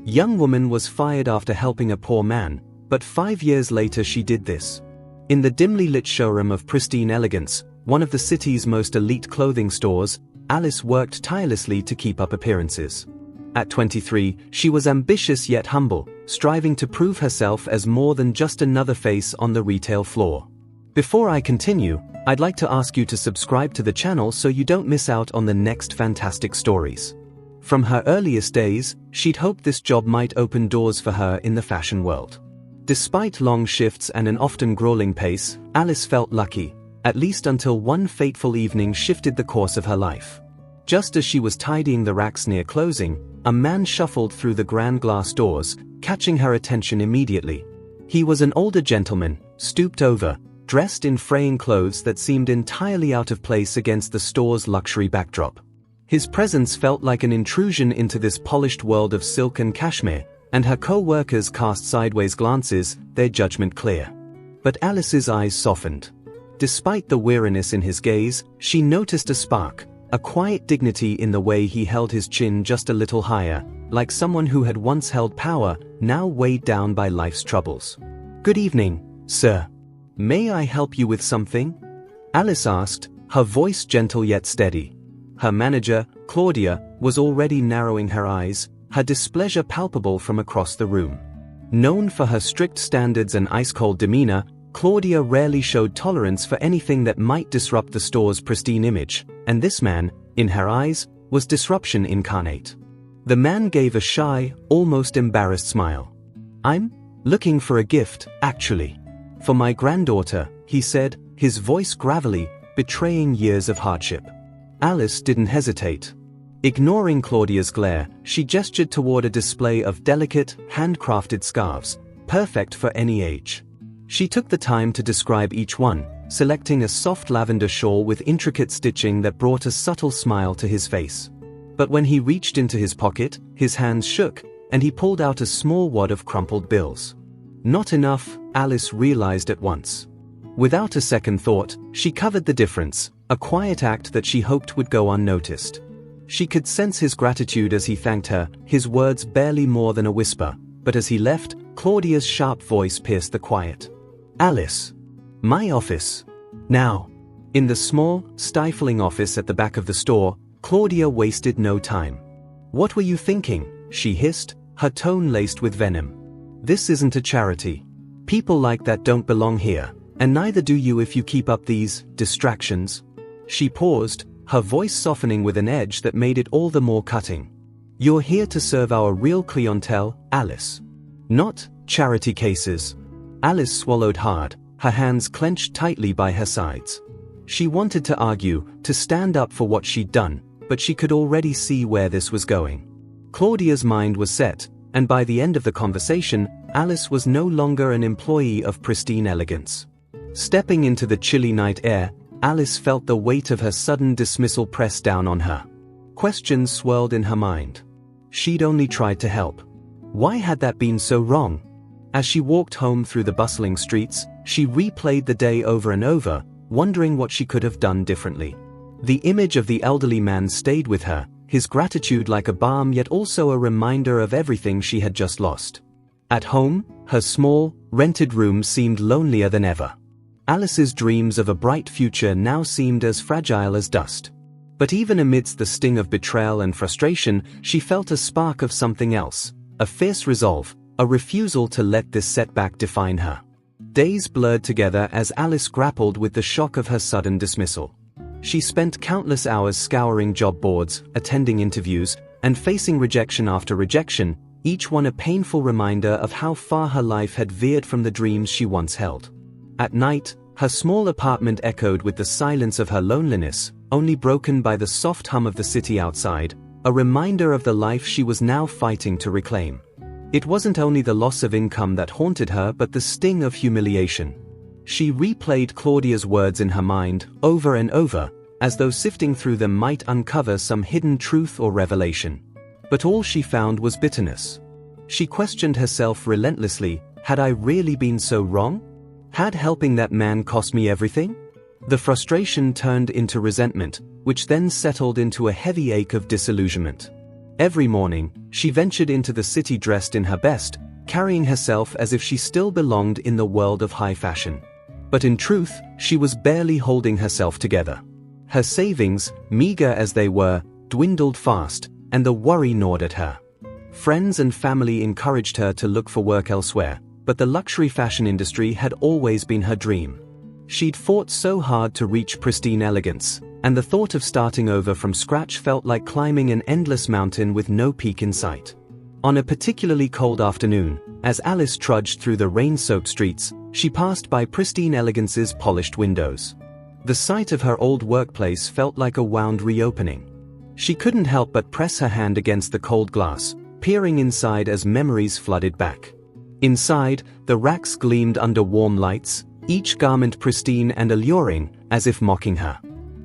Young woman was fired after helping a poor man, but 5 years later she did this. In the dimly lit showroom of Pristine Elegance, one of the city's most elite clothing stores, Alice worked tirelessly to keep up appearances. At 23, she was ambitious yet humble, striving to prove herself as more than just another face on the retail floor. Before I continue, I'd like to ask you to subscribe to the channel so you don't miss out on the next fantastic stories. From her earliest days, she'd hoped this job might open doors for her in the fashion world. Despite long shifts and an often grueling pace, Alice felt lucky, at least until one fateful evening shifted the course of her life. Just as she was tidying the racks near closing, a man shuffled through the grand glass doors, catching her attention immediately. He was an older gentleman, stooped over, dressed in fraying clothes that seemed entirely out of place against the store's luxury backdrop. His presence felt like an intrusion into this polished world of silk and cashmere, and her co-workers cast sideways glances, their judgment clear. But Alice's eyes softened. Despite the weariness in his gaze, she noticed a spark, a quiet dignity in the way he held his chin just a little higher, like someone who had once held power, now weighed down by life's troubles. "Good evening, sir. May I help you with something?" Alice asked, her voice gentle yet steady. Her manager, Claudia, was already narrowing her eyes, her displeasure palpable from across the room. Known for her strict standards and ice-cold demeanor, Claudia rarely showed tolerance for anything that might disrupt the store's pristine image, and this man, in her eyes, was disruption incarnate. The man gave a shy, almost embarrassed smile. "I'm looking for a gift, actually. For my granddaughter," he said, his voice gravelly, betraying years of hardship. Alice didn't hesitate. Ignoring Claudia's glare, she gestured toward a display of delicate, handcrafted scarves, perfect for any age. She took the time to describe each one, selecting a soft lavender shawl with intricate stitching that brought a subtle smile to his face. But when he reached into his pocket, his hands shook, and he pulled out a small wad of crumpled bills. Not enough, Alice realized at once. Without a second thought, she covered the difference, a quiet act that she hoped would go unnoticed. She could sense his gratitude as he thanked her, his words barely more than a whisper, but as he left, Claudia's sharp voice pierced the quiet. "Alice. My office. Now." In the small, stifling office at the back of the store, Claudia wasted no time. "What were you thinking?" she hissed, her tone laced with venom. "This isn't a charity. People like that don't belong here, and neither do you if you keep up these distractions." She paused, her voice softening with an edge that made it all the more cutting. "You're here to serve our real clientele, Alice. Not charity cases." Alice swallowed hard, her hands clenched tightly by her sides. She wanted to argue, to stand up for what she'd done, but she could already see where this was going. Claudia's mind was set, and by the end of the conversation, Alice was no longer an employee of Pristine Elegance. Stepping into the chilly night air, Alice felt the weight of her sudden dismissal press down on her. Questions swirled in her mind. She'd only tried to help. Why had that been so wrong? As she walked home through the bustling streets, she replayed the day over and over, wondering what she could have done differently. The image of the elderly man stayed with her, his gratitude like a balm yet also a reminder of everything she had just lost. At home, her small, rented room seemed lonelier than ever. Alice's dreams of a bright future now seemed as fragile as dust. But even amidst the sting of betrayal and frustration, she felt a spark of something else, a fierce resolve, a refusal to let this setback define her. Days blurred together as Alice grappled with the shock of her sudden dismissal. She spent countless hours scouring job boards, attending interviews, and facing rejection after rejection, each one a painful reminder of how far her life had veered from the dreams she once held. At night, her small apartment echoed with the silence of her loneliness, only broken by the soft hum of the city outside, a reminder of the life she was now fighting to reclaim. It wasn't only the loss of income that haunted her but the sting of humiliation. She replayed Claudia's words in her mind, over and over, as though sifting through them might uncover some hidden truth or revelation. But all she found was bitterness. She questioned herself relentlessly, had I really been so wrong? Had helping that man cost me everything? The frustration turned into resentment, which then settled into a heavy ache of disillusionment. Every morning, she ventured into the city dressed in her best, carrying herself as if she still belonged in the world of high fashion. But in truth, she was barely holding herself together. Her savings, meager as they were, dwindled fast, and the worry gnawed at her. Friends and family encouraged her to look for work elsewhere, but the luxury fashion industry had always been her dream. She'd fought so hard to reach pristine elegance, and the thought of starting over from scratch felt like climbing an endless mountain with no peak in sight. On a particularly cold afternoon, as Alice trudged through the rain-soaked streets, she passed by Pristine Elegance's polished windows. The sight of her old workplace felt like a wound reopening. She couldn't help but press her hand against the cold glass, peering inside as memories flooded back. Inside, the racks gleamed under warm lights, each garment pristine and alluring, as if mocking her.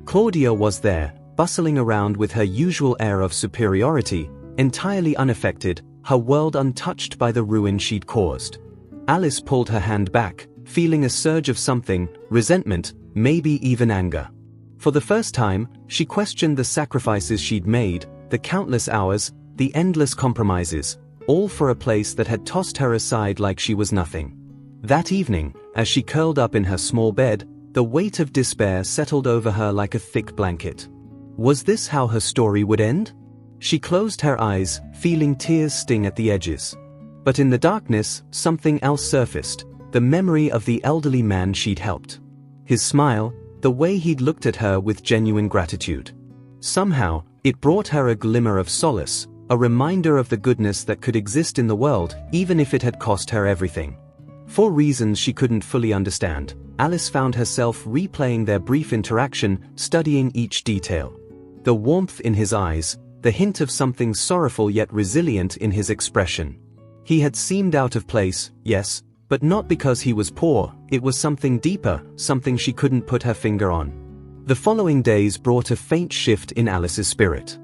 Claudia was there, bustling around with her usual air of superiority, entirely unaffected, her world untouched by the ruin she'd caused. Alice pulled her hand back, feeling a surge of something, resentment, maybe even anger. For the first time, she questioned the sacrifices she'd made, the countless hours, the endless compromises, all for a place that had tossed her aside like she was nothing. That evening, as she curled up in her small bed, the weight of despair settled over her like a thick blanket. Was this how her story would end? She closed her eyes, feeling tears sting at the edges. But in the darkness, something else surfaced, the memory of the elderly man she'd helped. His smile, the way he'd looked at her with genuine gratitude. Somehow, it brought her a glimmer of solace, a reminder of the goodness that could exist in the world, even if it had cost her everything. For reasons she couldn't fully understand, Alice found herself replaying their brief interaction, studying each detail. The warmth in his eyes, the hint of something sorrowful yet resilient in his expression. He had seemed out of place, yes, but not because he was poor, it was something deeper, something she couldn't put her finger on. The following days brought a faint shift in Alice's spirit.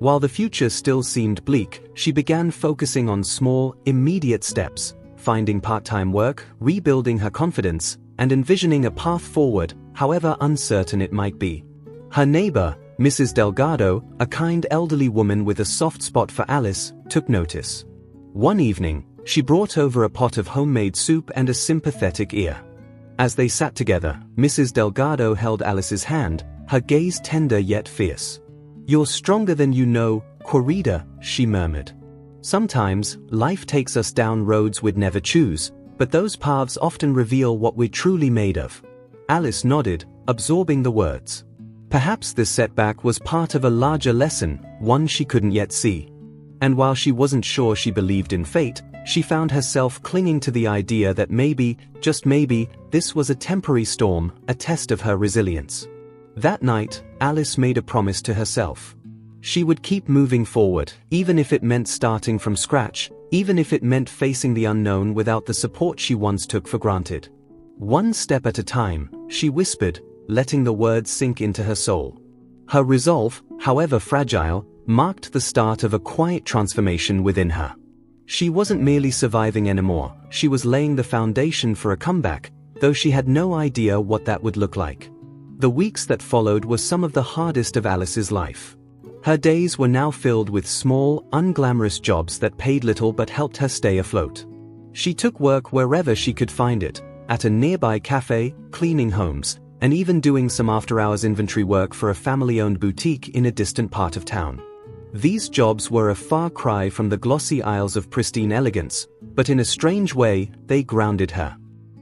While the future still seemed bleak, she began focusing on small, immediate steps, finding part-time work, rebuilding her confidence, and envisioning a path forward, however uncertain it might be. Her neighbor, Mrs. Delgado, a kind elderly woman with a soft spot for Alice, took notice. One evening, she brought over a pot of homemade soup and a sympathetic ear. As they sat together, Mrs. Delgado held Alice's hand, her gaze tender yet fierce. "You're stronger than you know, Querida," she murmured. "Sometimes, life takes us down roads we'd never choose, but those paths often reveal what we're truly made of." Alice nodded, absorbing the words. Perhaps this setback was part of a larger lesson, one she couldn't yet see. And while she wasn't sure she believed in fate, she found herself clinging to the idea that maybe, just maybe, this was a temporary storm, a test of her resilience. That night, Alice made a promise to herself. She would keep moving forward, even if it meant starting from scratch, even if it meant facing the unknown without the support she once took for granted. One step at a time, she whispered, letting the words sink into her soul. Her resolve, however fragile, marked the start of a quiet transformation within her. She wasn't merely surviving anymore, she was laying the foundation for a comeback, though she had no idea what that would look like. The weeks that followed were some of the hardest of Alice's life. Her days were now filled with small, unglamorous jobs that paid little but helped her stay afloat. She took work wherever she could find it, at a nearby cafe, cleaning homes, and even doing some after-hours inventory work for a family-owned boutique in a distant part of town. These jobs were a far cry from the glossy aisles of pristine elegance, but in a strange way, they grounded her.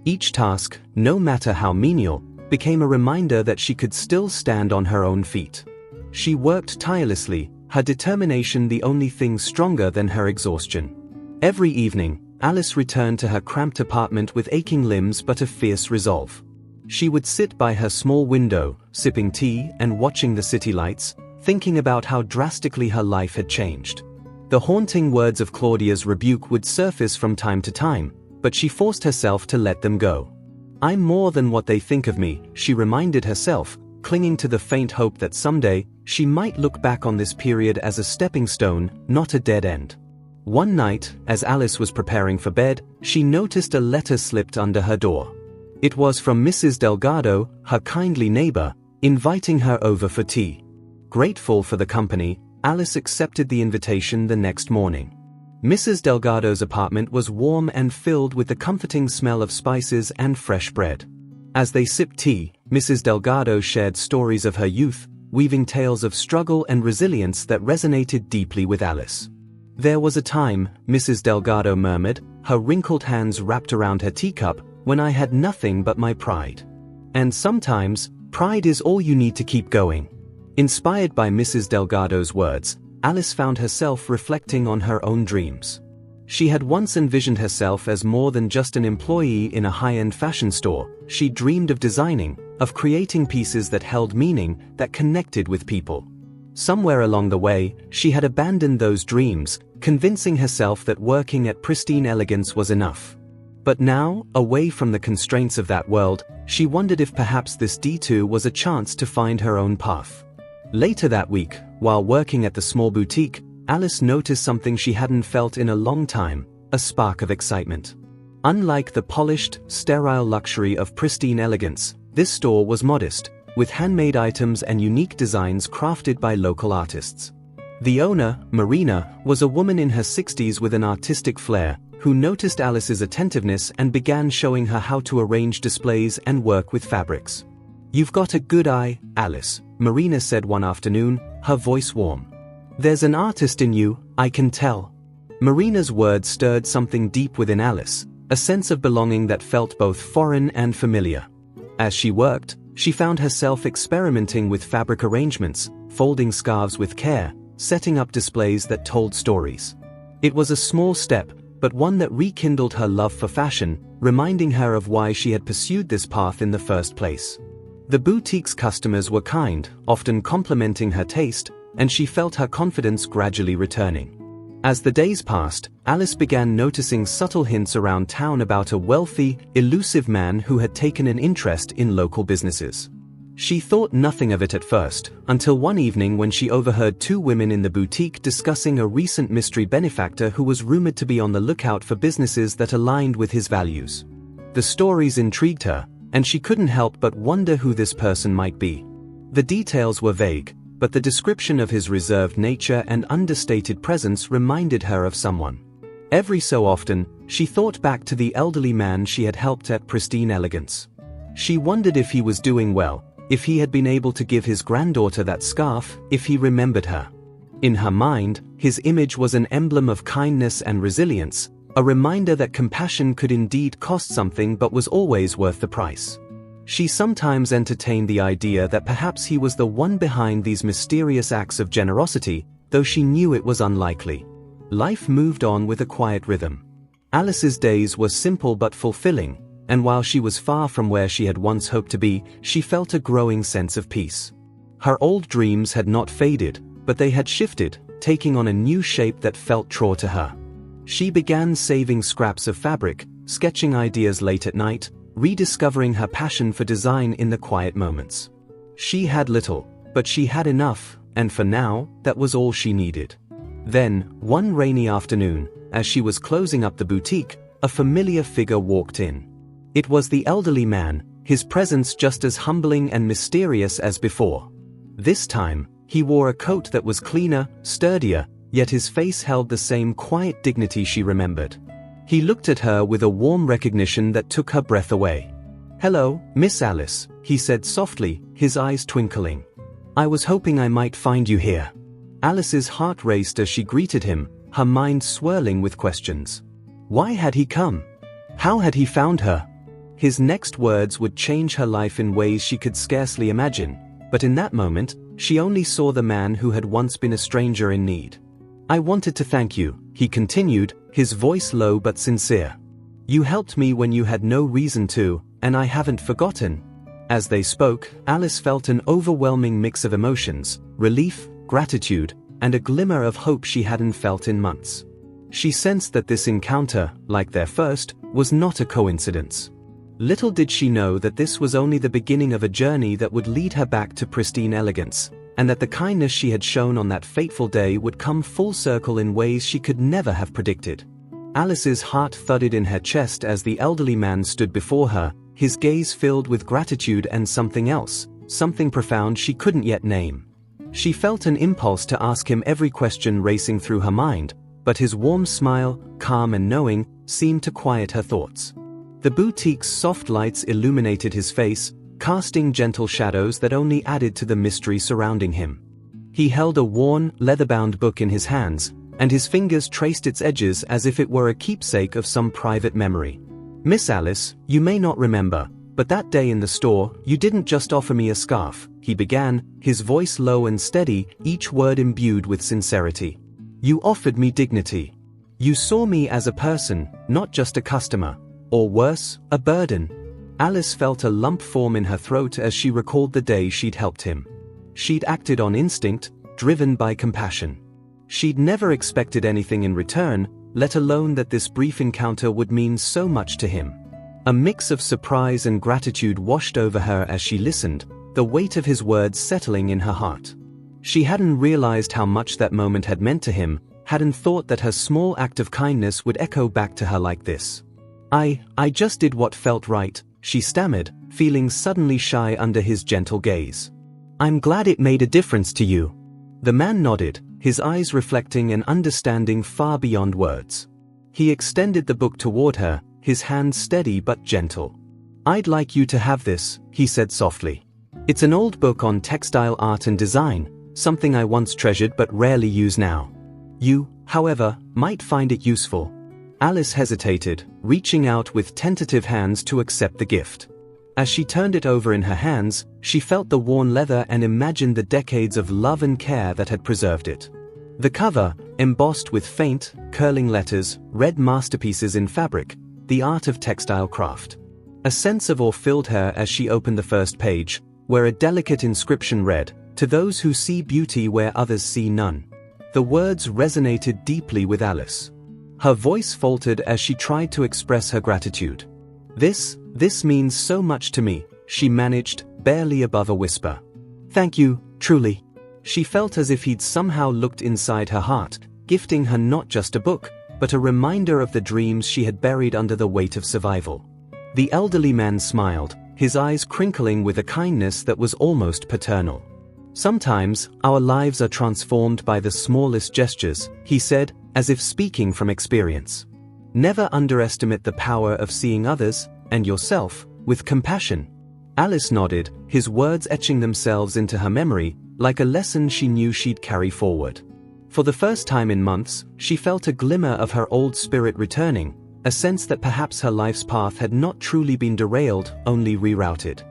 Each task, no matter how menial, became a reminder that she could still stand on her own feet. She worked tirelessly, her determination the only thing stronger than her exhaustion. Every evening, Alice returned to her cramped apartment with aching limbs but a fierce resolve. She would sit by her small window, sipping tea and watching the city lights, thinking about how drastically her life had changed. The haunting words of Claudia's rebuke would surface from time to time, but she forced herself to let them go. "I'm more than what they think of me," she reminded herself, clinging to the faint hope that someday, she might look back on this period as a stepping stone, not a dead end. One night, as Alice was preparing for bed, she noticed a letter slipped under her door. It was from Mrs. Delgado, her kindly neighbor, inviting her over for tea. Grateful for the company, Alice accepted the invitation the next morning. Mrs. Delgado's apartment was warm and filled with the comforting smell of spices and fresh bread. As they sipped tea, Mrs. Delgado shared stories of her youth, weaving tales of struggle and resilience that resonated deeply with Alice. "There was a time," Mrs. Delgado murmured, her wrinkled hands wrapped around her teacup, "when I had nothing but my pride. And sometimes, pride is all you need to keep going." Inspired by Mrs. Delgado's words, Alice found herself reflecting on her own dreams. She had once envisioned herself as more than just an employee in a high-end fashion store. She dreamed of designing, of creating pieces that held meaning, that connected with people. Somewhere along the way, she had abandoned those dreams, convincing herself that working at Pristine Elegance was enough. But now, away from the constraints of that world, she wondered if perhaps this detour was a chance to find her own path. Later that week, while working at the small boutique, Alice noticed something she hadn't felt in a long time: a spark of excitement. Unlike the polished, sterile luxury of Pristine Elegance, this store was modest, with handmade items and unique designs crafted by local artists. The owner, Marina, was a woman in her 60s with an artistic flair, who noticed Alice's attentiveness and began showing her how to arrange displays and work with fabrics. "You've got a good eye, Alice," Marina said one afternoon, her voice warm. "There's an artist in you, I can tell." Marina's words stirred something deep within Alice, a sense of belonging that felt both foreign and familiar. As she worked, she found herself experimenting with fabric arrangements, folding scarves with care, setting up displays that told stories. It was a small step, but one that rekindled her love for fashion, reminding her of why she had pursued this path in the first place. The boutique's customers were kind, often complimenting her taste, and she felt her confidence gradually returning. As the days passed, Alice began noticing subtle hints around town about a wealthy, elusive man who had taken an interest in local businesses. She thought nothing of it at first, until one evening when she overheard two women in the boutique discussing a recent mystery benefactor who was rumored to be on the lookout for businesses that aligned with his values. The stories intrigued her, and she couldn't help but wonder who this person might be. The details were vague, but the description of his reserved nature and understated presence reminded her of someone. Every so often, she thought back to the elderly man she had helped at Pristine Elegance. She wondered if he was doing well, if he had been able to give his granddaughter that scarf, if he remembered her. In her mind, his image was an emblem of kindness and resilience, a reminder that compassion could indeed cost something but was always worth the price. She sometimes entertained the idea that perhaps he was the one behind these mysterious acts of generosity, though she knew it was unlikely. Life moved on with a quiet rhythm. Alice's days were simple but fulfilling, and while she was far from where she had once hoped to be, she felt a growing sense of peace. Her old dreams had not faded, but they had shifted, taking on a new shape that felt true to her. She began saving scraps of fabric, sketching ideas late at night, rediscovering her passion for design in the quiet moments. She had little, but she had enough, and for now, that was all she needed. Then, one rainy afternoon, as she was closing up the boutique, a familiar figure walked in. It was the elderly man, his presence just as humbling and mysterious as before. This time, he wore a coat that was cleaner, sturdier, yet his face held the same quiet dignity she remembered. He looked at her with a warm recognition that took her breath away. "Hello, Miss Alice," he said softly, his eyes twinkling. "I was hoping I might find you here." Alice's heart raced as she greeted him, her mind swirling with questions. Why had he come? How had he found her? His next words would change her life in ways she could scarcely imagine, but in that moment, she only saw the man who had once been a stranger in need. "I wanted to thank you," he continued, his voice low but sincere. "You helped me when you had no reason to, and I haven't forgotten." As they spoke, Alice felt an overwhelming mix of emotions: relief, gratitude, and a glimmer of hope she hadn't felt in months. She sensed that this encounter, like their first, was not a coincidence. Little did she know that this was only the beginning of a journey that would lead her back to Pristine Elegance, and that the kindness she had shown on that fateful day would come full circle in ways she could never have predicted. Alice's heart thudded in her chest as the elderly man stood before her, his gaze filled with gratitude and something else, something profound she couldn't yet name. She felt an impulse to ask him every question racing through her mind, but his warm smile, calm and knowing, seemed to quiet her thoughts. The boutique's soft lights illuminated his face, casting gentle shadows that only added to the mystery surrounding him. He held a worn, leather-bound book in his hands, and his fingers traced its edges as if it were a keepsake of some private memory. "Miss Alice, you may not remember, but that day in the store, you didn't just offer me a scarf," he began, his voice low and steady, each word imbued with sincerity. "You offered me dignity. You saw me as a person, not just a customer. Or worse, a burden." Alice felt a lump form in her throat as she recalled the day she'd helped him. She'd acted on instinct, driven by compassion. She'd never expected anything in return, let alone that this brief encounter would mean so much to him. A mix of surprise and gratitude washed over her as she listened, the weight of his words settling in her heart. She hadn't realized how much that moment had meant to him, hadn't thought that her small act of kindness would echo back to her like this. I just did what felt right," she stammered, feeling suddenly shy under his gentle gaze. "I'm glad it made a difference to you." The man nodded, his eyes reflecting an understanding far beyond words. He extended the book toward her, his hand steady but gentle. "I'd like you to have this," he said softly. "It's an old book on textile art and design, something I once treasured but rarely use now. You, however, might find it useful." Alice hesitated, reaching out with tentative hands to accept the gift. As she turned it over in her hands, she felt the worn leather and imagined the decades of love and care that had preserved it. The cover, embossed with faint, curling letters, read masterpieces in fabric, the art of textile craft. A sense of awe filled her as she opened the first page, where a delicate inscription read, "To those who see beauty where others see none." The words resonated deeply with Alice. Her voice faltered as she tried to express her gratitude. This means so much to me," she managed, barely above a whisper. "Thank you, truly." She felt as if he'd somehow looked inside her heart, gifting her not just a book, but a reminder of the dreams she had buried under the weight of survival. The elderly man smiled, his eyes crinkling with a kindness that was almost paternal. "Sometimes, our lives are transformed by the smallest gestures," he said, as if speaking from experience. "Never underestimate the power of seeing others, and yourself, with compassion." Alice nodded, his words etching themselves into her memory, like a lesson she knew she'd carry forward. For the first time in months, she felt a glimmer of her old spirit returning, a sense that perhaps her life's path had not truly been derailed, only rerouted.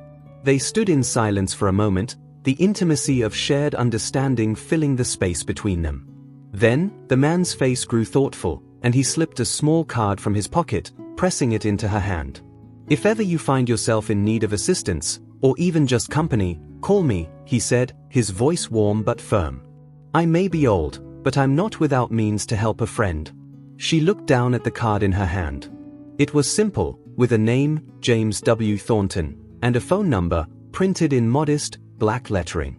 They stood in silence for a moment, the intimacy of shared understanding filling the space between them. Then, the man's face grew thoughtful, and he slipped a small card from his pocket, pressing it into her hand. "If ever you find yourself in need of assistance, or even just company, call me," he said, his voice warm but firm. "I may be old, but I'm not without means to help a friend." She looked down at the card in her hand. It was simple, with a name, James W. Thornton, and a phone number, printed in modest, black lettering.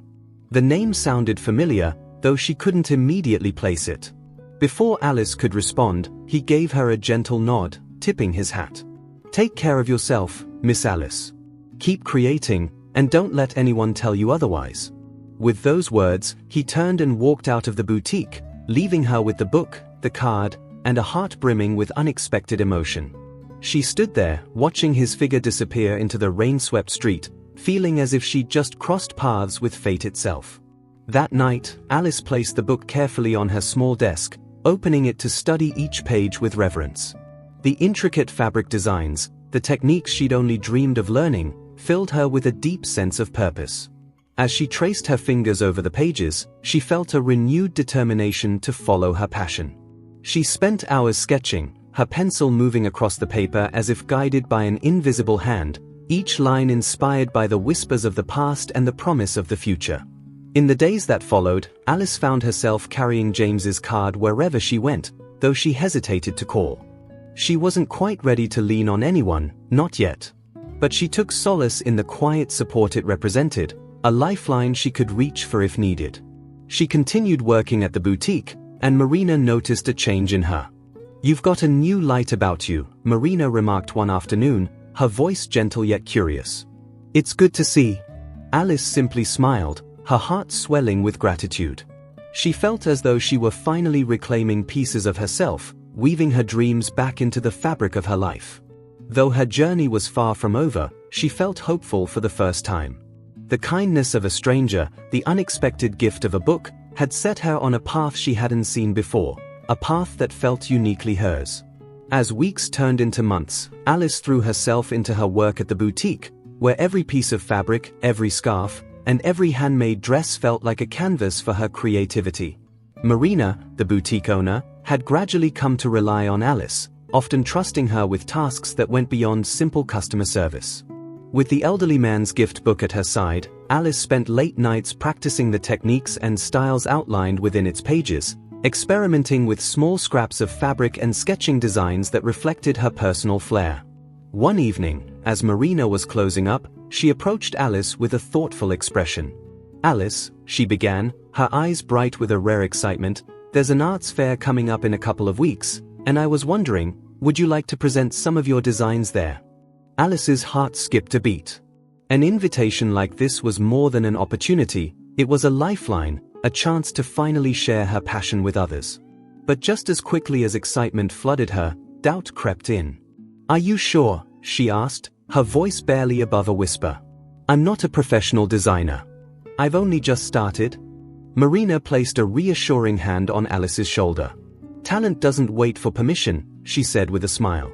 The name sounded familiar, though she couldn't immediately place it. Before Alice could respond, he gave her a gentle nod, tipping his hat. "Take care of yourself, Miss Alice. Keep creating, and don't let anyone tell you otherwise." With those words, he turned and walked out of the boutique, leaving her with the book, the card, and a heart brimming with unexpected emotion. She stood there, watching his figure disappear into the rain-swept street, feeling as if she'd just crossed paths with fate itself. That night, Alice placed the book carefully on her small desk, opening it to study each page with reverence. The intricate fabric designs, the techniques she'd only dreamed of learning, filled her with a deep sense of purpose. As she traced her fingers over the pages, she felt a renewed determination to follow her passion. She spent hours sketching, her pencil moving across the paper as if guided by an invisible hand, each line inspired by the whispers of the past and the promise of the future. In the days that followed, Alice found herself carrying James's card wherever she went, though she hesitated to call. She wasn't quite ready to lean on anyone, not yet. But she took solace in the quiet support it represented, a lifeline she could reach for if needed. She continued working at the boutique, and Marina noticed a change in her. "You've got a new light about you," Marina remarked one afternoon, her voice gentle yet curious. "It's good to see." Alice simply smiled, her heart swelling with gratitude. She felt as though she were finally reclaiming pieces of herself, weaving her dreams back into the fabric of her life. Though her journey was far from over, she felt hopeful for the first time. The kindness of a stranger, the unexpected gift of a book, had set her on a path she hadn't seen before, a path that felt uniquely hers. As weeks turned into months, Alice threw herself into her work at the boutique, where every piece of fabric, every scarf, and every handmade dress felt like a canvas for her creativity. Marina, the boutique owner, had gradually come to rely on Alice, often trusting her with tasks that went beyond simple customer service. With the elderly man's gift book at her side, Alice spent late nights practicing the techniques and styles outlined within its pages, experimenting with small scraps of fabric and sketching designs that reflected her personal flair. One evening, as Marina was closing up, she approached Alice with a thoughtful expression. "Alice," she began, her eyes bright with a rare excitement, "there's an arts fair coming up in a couple of weeks, and I was wondering, would you like to present some of your designs there?" Alice's heart skipped a beat. An invitation like this was more than an opportunity, it was a lifeline, a chance to finally share her passion with others. But just as quickly as excitement flooded her, doubt crept in. "Are you sure?" she asked, her voice barely above a whisper. "I'm not a professional designer. I've only just started." Marina placed a reassuring hand on Alice's shoulder. "Talent doesn't wait for permission," she said with a smile.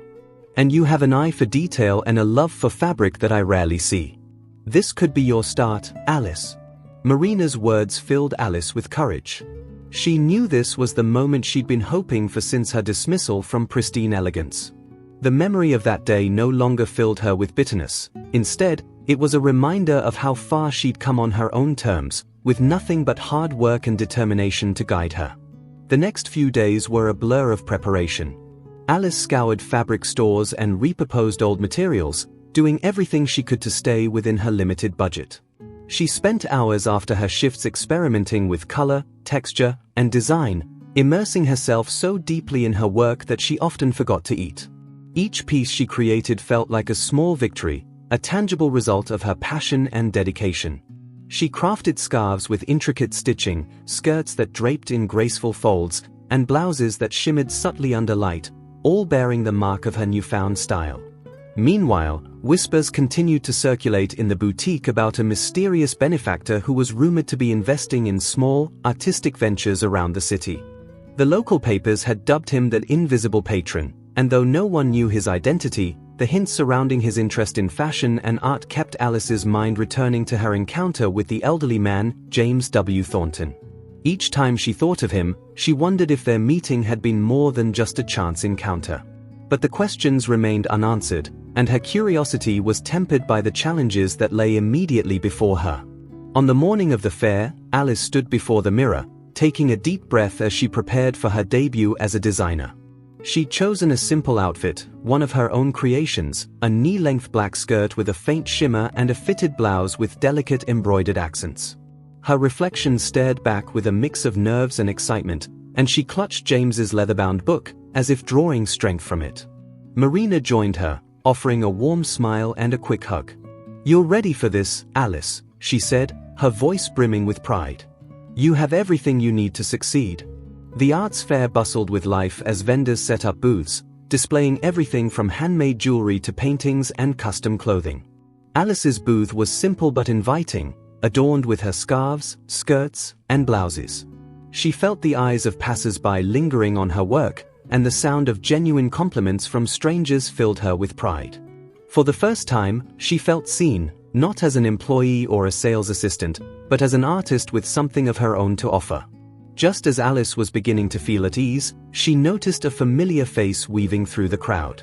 "And you have an eye for detail and a love for fabric that I rarely see. This could be your start, Alice." Marina's words filled Alice with courage. She knew this was the moment she'd been hoping for since her dismissal from Pristine Elegance. The memory of that day no longer filled her with bitterness. Instead, it was a reminder of how far she'd come on her own terms, with nothing but hard work and determination to guide her. The next few days were a blur of preparation. Alice scoured fabric stores and repurposed old materials, doing everything she could to stay within her limited budget. She spent hours after her shifts experimenting with color, texture, and design, immersing herself so deeply in her work that she often forgot to eat. Each piece she created felt like a small victory, a tangible result of her passion and dedication. She crafted scarves with intricate stitching, skirts that draped in graceful folds, and blouses that shimmered subtly under light, all bearing the mark of her newfound style. Meanwhile, whispers continued to circulate in the boutique about a mysterious benefactor who was rumored to be investing in small, artistic ventures around the city. The local papers had dubbed him the Invisible Patron, and though no one knew his identity, the hints surrounding his interest in fashion and art kept Alice's mind returning to her encounter with the elderly man, James W. Thornton. Each time she thought of him, she wondered if their meeting had been more than just a chance encounter. But the questions remained unanswered, and her curiosity was tempered by the challenges that lay immediately before her. On the morning of the fair, Alice stood before the mirror, taking a deep breath as she prepared for her debut as a designer. She'd chosen a simple outfit, one of her own creations, a knee-length black skirt with a faint shimmer and a fitted blouse with delicate embroidered accents. Her reflection stared back with a mix of nerves and excitement, and she clutched James's leather-bound book, as if drawing strength from it. Marina joined her, offering a warm smile and a quick hug. "You're ready for this, Alice," she said, her voice brimming with pride. "You have everything you need to succeed." The arts fair bustled with life as vendors set up booths, displaying everything from handmade jewelry to paintings and custom clothing. Alice's booth was simple but inviting, adorned with her scarves, skirts, and blouses. She felt the eyes of passers-by lingering on her work, and the sound of genuine compliments from strangers filled her with pride. For the first time, she felt seen, not as an employee or a sales assistant, but as an artist with something of her own to offer. Just as Alice was beginning to feel at ease, she noticed a familiar face weaving through the crowd.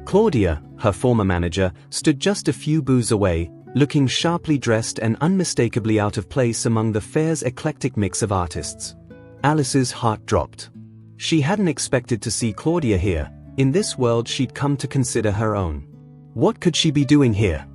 Claudia, her former manager, stood just a few booths away, looking sharply dressed and unmistakably out of place among the fair's eclectic mix of artists. Alice's heart dropped. She hadn't expected to see Claudia here, in this world she'd come to consider her own. What could she be doing here?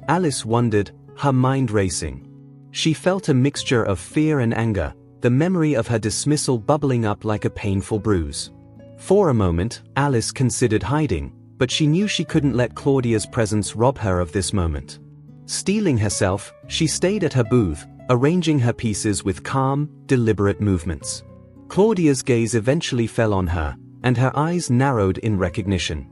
Alice wondered, her mind racing. She felt a mixture of fear and anger, the memory of her dismissal bubbling up like a painful bruise. For a moment, Alice considered hiding, but she knew she couldn't let Claudia's presence rob her of this moment. Steeling herself, she stayed at her booth, arranging her pieces with calm, deliberate movements. Claudia's gaze eventually fell on her, and her eyes narrowed in recognition.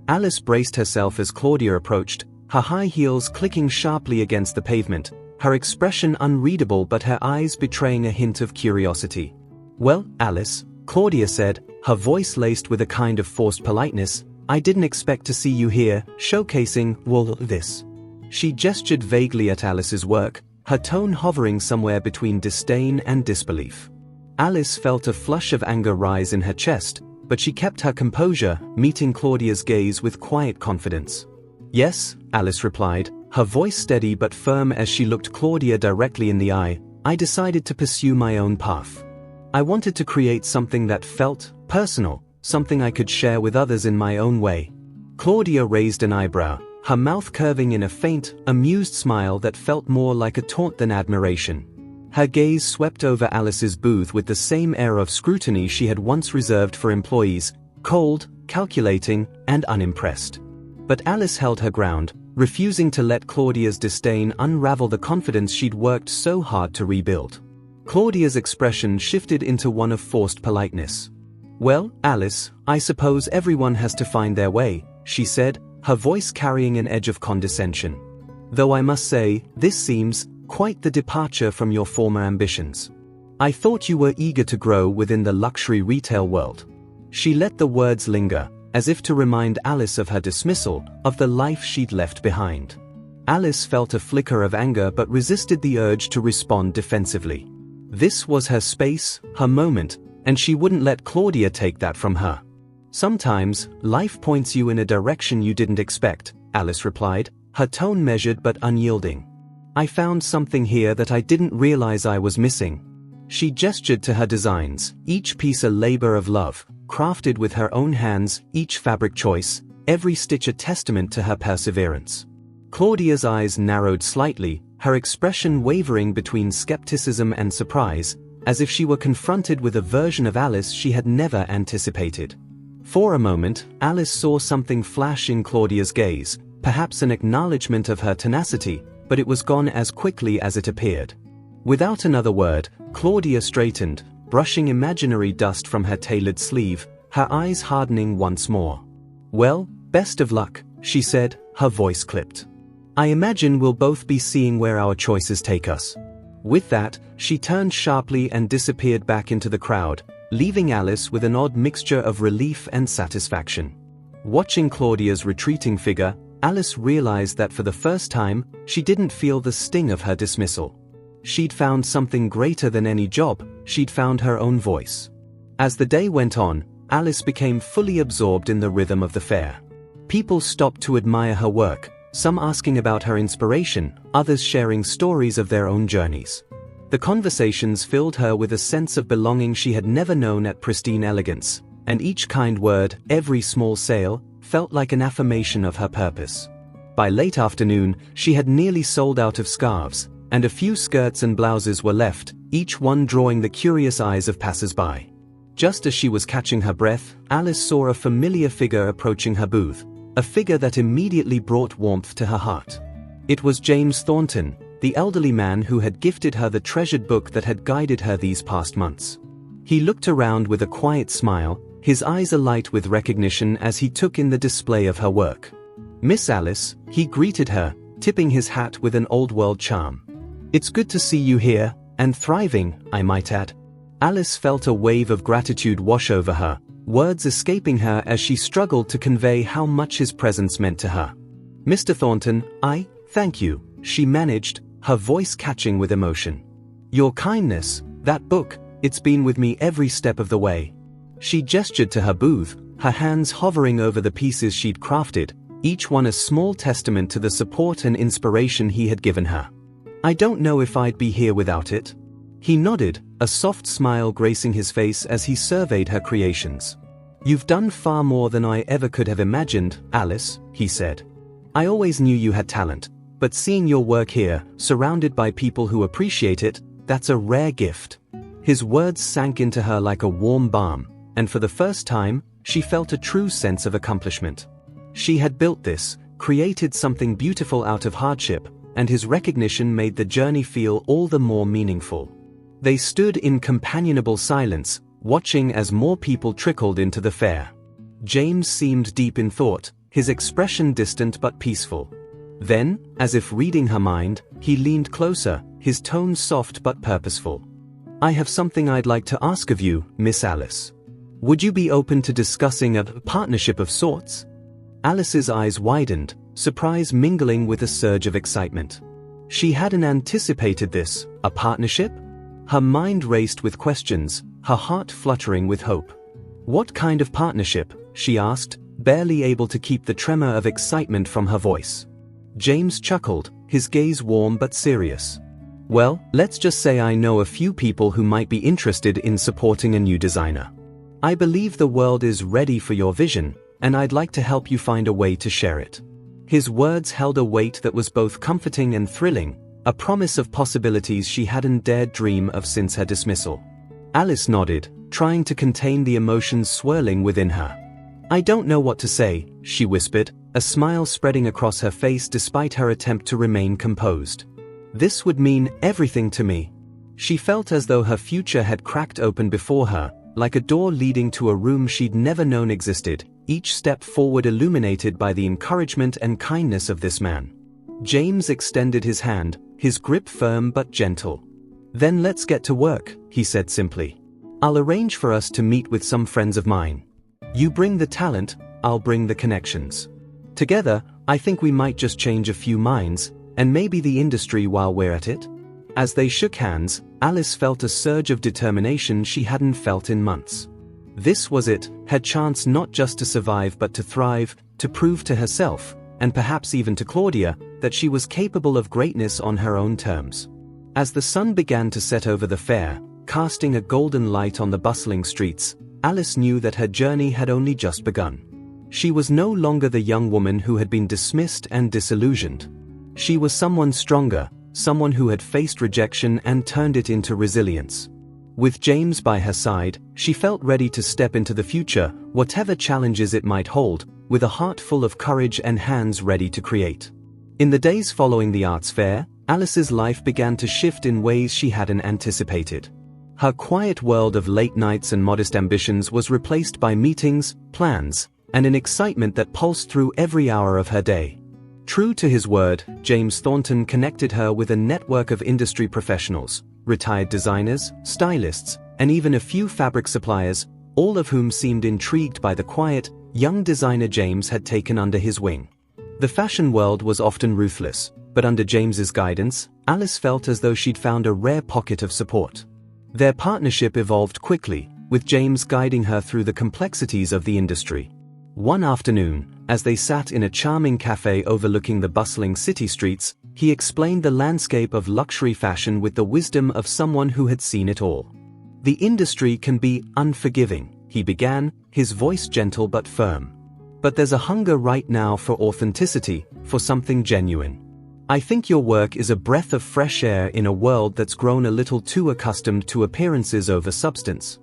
Alice braced herself as Claudia approached, her high heels clicking sharply against the pavement, her expression unreadable but her eyes betraying a hint of curiosity. "Well, Alice," Claudia said, her voice laced with a kind of forced politeness, "I didn't expect to see you here, showcasing, well, this." She gestured vaguely at Alice's work, her tone hovering somewhere between disdain and disbelief. Alice felt a flush of anger rise in her chest, but she kept her composure, meeting Claudia's gaze with quiet confidence. "Yes," Alice replied, her voice steady but firm as she looked Claudia directly in the eye, "I decided to pursue my own path. I wanted to create something that felt personal, something I could share with others in my own way." Claudia raised an eyebrow, her mouth curving in a faint, amused smile that felt more like a taunt than admiration. Her gaze swept over Alice's booth with the same air of scrutiny she had once reserved for employees, cold, calculating, and unimpressed. But Alice held her ground, refusing to let Claudia's disdain unravel the confidence she'd worked so hard to rebuild. Claudia's expression shifted into one of forced politeness. "Well, Alice, I suppose everyone has to find their way," she said, her voice carrying an edge of condescension. "Though I must say, this seems quite the departure from your former ambitions. I thought you were eager to grow within the luxury retail world." She let the words linger, as if to remind Alice of her dismissal, of the life she'd left behind. Alice felt a flicker of anger but resisted the urge to respond defensively. This was her space, her moment, and she wouldn't let Claudia take that from her. "Sometimes, life points you in a direction you didn't expect," Alice replied, her tone measured but unyielding. "I found something here that I didn't realize I was missing." She gestured to her designs, each piece a labor of love, crafted with her own hands, each fabric choice, every stitch a testament to her perseverance. Claudia's eyes narrowed slightly, her expression wavering between skepticism and surprise, as if she were confronted with a version of Alice she had never anticipated. For a moment, Alice saw something flash in Claudia's gaze, perhaps an acknowledgement of her tenacity, but it was gone as quickly as it appeared. Without another word, Claudia straightened, brushing imaginary dust from her tailored sleeve, her eyes hardening once more. "Well, best of luck," she said, her voice clipped. "I imagine we'll both be seeing where our choices take us." With that, she turned sharply and disappeared back into the crowd, leaving Alice with an odd mixture of relief and satisfaction. Watching Claudia's retreating figure, Alice realized that for the first time, she didn't feel the sting of her dismissal. She'd found something greater than any job, she'd found her own voice. As the day went on, Alice became fully absorbed in the rhythm of the fair. People stopped to admire her work, some asking about her inspiration, others sharing stories of their own journeys. The conversations filled her with a sense of belonging she had never known at Pristine Elegance, and each kind word, every small sale, felt like an affirmation of her purpose. By late afternoon, she had nearly sold out of scarves, and a few skirts and blouses were left, each one drawing the curious eyes of passers-by. Just as she was catching her breath, Alice saw a familiar figure approaching her booth, a figure that immediately brought warmth to her heart. It was James Thornton, the elderly man who had gifted her the treasured book that had guided her these past months. He looked around with a quiet smile, his eyes alight with recognition as he took in the display of her work. "Miss Alice," he greeted her, tipping his hat with an old-world charm. "It's good to see you here, and thriving, I might add." Alice felt a wave of gratitude wash over her, words escaping her as she struggled to convey how much his presence meant to her. "Mr. Thornton, thank you," she managed, her voice catching with emotion. "Your kindness, that book, it's been with me every step of the way." She gestured to her booth, her hands hovering over the pieces she'd crafted, each one a small testament to the support and inspiration he had given her. "I don't know if I'd be here without it." He nodded, a soft smile gracing his face as he surveyed her creations. "You've done far more than I ever could have imagined, Alice," he said. "I always knew you had talent, but seeing your work here, surrounded by people who appreciate it, that's a rare gift." His words sank into her like a warm balm, and for the first time, she felt a true sense of accomplishment. She had built this, created something beautiful out of hardship, and his recognition made the journey feel all the more meaningful. They stood in companionable silence, watching as more people trickled into the fair. James seemed deep in thought, his expression distant but peaceful. Then, as if reading her mind, he leaned closer, his tone soft but purposeful. "I have something I'd like to ask of you, Miss Alice. Would you be open to discussing a partnership of sorts?" Alice's eyes widened, surprise mingling with a surge of excitement. She hadn't anticipated this, a partnership? Her mind raced with questions, her heart fluttering with hope. "What kind of partnership?" she asked, barely able to keep the tremor of excitement from her voice. James chuckled, his gaze warm but serious. "Well, let's just say I know a few people who might be interested in supporting a new designer. I believe the world is ready for your vision, and I'd like to help you find a way to share it." His words held a weight that was both comforting and thrilling, a promise of possibilities she hadn't dared dream of since her dismissal. Alice nodded, trying to contain the emotions swirling within her. "I don't know what to say," she whispered, a smile spreading across her face despite her attempt to remain composed. "This would mean everything to me." She felt as though her future had cracked open before her, like a door leading to a room she'd never known existed, each step forward illuminated by the encouragement and kindness of this man. James extended his hand, his grip firm but gentle. "Then let's get to work," he said simply. "I'll arrange for us to meet with some friends of mine. You bring the talent, I'll bring the connections. Together, I think we might just change a few minds, and maybe the industry while we're at it." As they shook hands, Alice felt a surge of determination she hadn't felt in months. This was it, her chance not just to survive but to thrive, to prove to herself, and perhaps even to Claudia, that she was capable of greatness on her own terms. As the sun began to set over the fair, casting a golden light on the bustling streets, Alice knew that her journey had only just begun. She was no longer the young woman who had been dismissed and disillusioned. She was someone stronger, someone who had faced rejection and turned it into resilience. With James by her side, she felt ready to step into the future, whatever challenges it might hold, with a heart full of courage and hands ready to create. In the days following the arts fair, Alice's life began to shift in ways she hadn't anticipated. Her quiet world of late nights and modest ambitions was replaced by meetings, plans, and an excitement that pulsed through every hour of her day. True to his word, James Thornton connected her with a network of industry professionals, retired designers, stylists, and even a few fabric suppliers, all of whom seemed intrigued by the quiet, young designer James had taken under his wing. The fashion world was often ruthless, but under James's guidance, Alice felt as though she'd found a rare pocket of support. Their partnership evolved quickly, with James guiding her through the complexities of the industry. One afternoon, as they sat in a charming cafe overlooking the bustling city streets, he explained the landscape of luxury fashion with the wisdom of someone who had seen it all. "The industry can be unforgiving," he began, his voice gentle but firm. "But there's a hunger right now for authenticity, for something genuine. I think your work is a breath of fresh air in a world that's grown a little too accustomed to appearances over substance."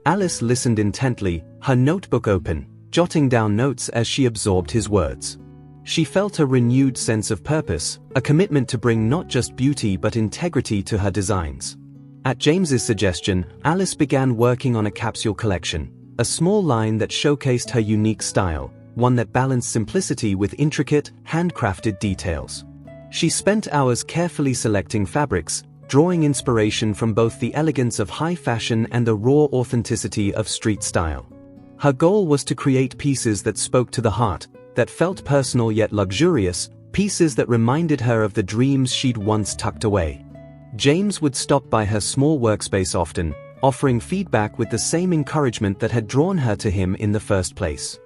Alice listened intently, her notebook open, jotting down notes as she absorbed his words. She felt a renewed sense of purpose, a commitment to bring not just beauty but integrity to her designs. At James's suggestion, Alice began working on a capsule collection, a small line that showcased her unique style, one that balanced simplicity with intricate, handcrafted details. She spent hours carefully selecting fabrics, drawing inspiration from both the elegance of high fashion and the raw authenticity of street style. Her goal was to create pieces that spoke to the heart, that felt personal yet luxurious, pieces that reminded her of the dreams she'd once tucked away. James would stop by her small workspace often, offering feedback with the same encouragement that had drawn her to him in the first place.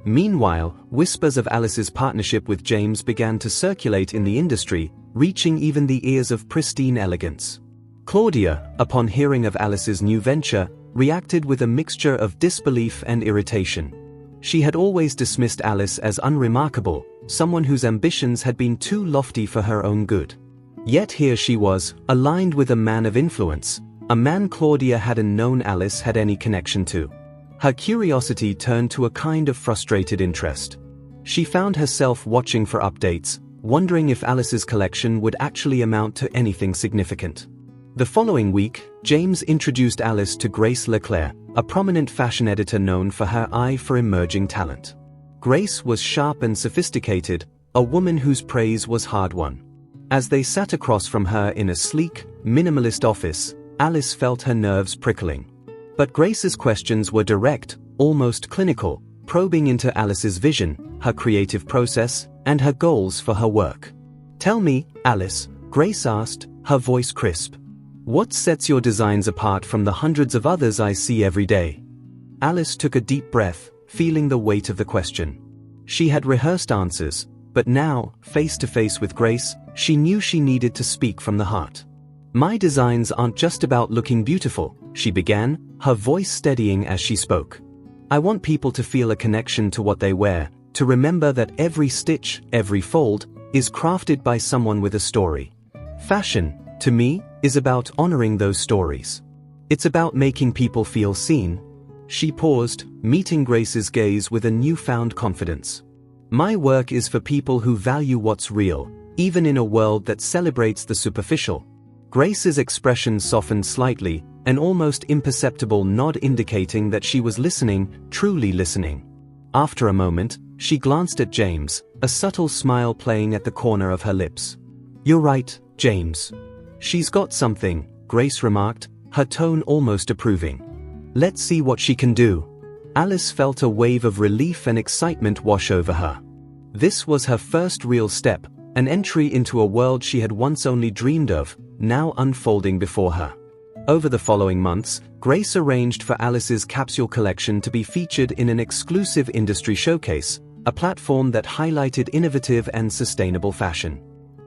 Meanwhile, whispers of Alice's partnership with James began to circulate in the industry, reaching even the ears of Pristine Elegance. Claudia, upon hearing of Alice's new venture, reacted with a mixture of disbelief and irritation. She had always dismissed Alice as unremarkable, someone whose ambitions had been too lofty for her own good. Yet here she was, aligned with a man of influence, a man Claudia hadn't known Alice had any connection to. Her curiosity turned to a kind of frustrated interest. She found herself watching for updates, wondering if Alice's collection would actually amount to anything significant. The following week, James introduced Alice to Grace Leclerc, a prominent fashion editor known for her eye for emerging talent. Grace was sharp and sophisticated, a woman whose praise was hard-won. As they sat across from her in a sleek, minimalist office, Alice felt her nerves prickling. But Grace's questions were direct, almost clinical, probing into Alice's vision, her creative process, and her goals for her work. "Tell me, Alice," Grace asked, her voice crisp. "What sets your designs apart from the hundreds of others I see every day?" Alice took a deep breath, feeling the weight of the question. She had rehearsed answers, but now, face to face with Grace, she knew she needed to speak from the heart. "My designs aren't just about looking beautiful," she began, her voice steadying as she spoke. "I want people to feel a connection to what they wear, to remember that every stitch, every fold, is crafted by someone with a story. Fashion, to me, is about honoring those stories. It's about making people feel seen." She paused, meeting Grace's gaze with a newfound confidence. "My work is for people who value what's real, even in a world that celebrates the superficial." Grace's expression softened slightly, an almost imperceptible nod indicating that she was listening, truly listening. After a moment, she glanced at James, a subtle smile playing at the corner of her lips. "You're right, James. She's got something," Grace remarked, her tone almost approving. "Let's see what she can do." Alice felt a wave of relief and excitement wash over her. This was her first real step, an entry into a world she had once only dreamed of, now unfolding before her. Over the following months, Grace arranged for Alice's capsule collection to be featured in an exclusive industry showcase, a platform that highlighted innovative and sustainable fashion.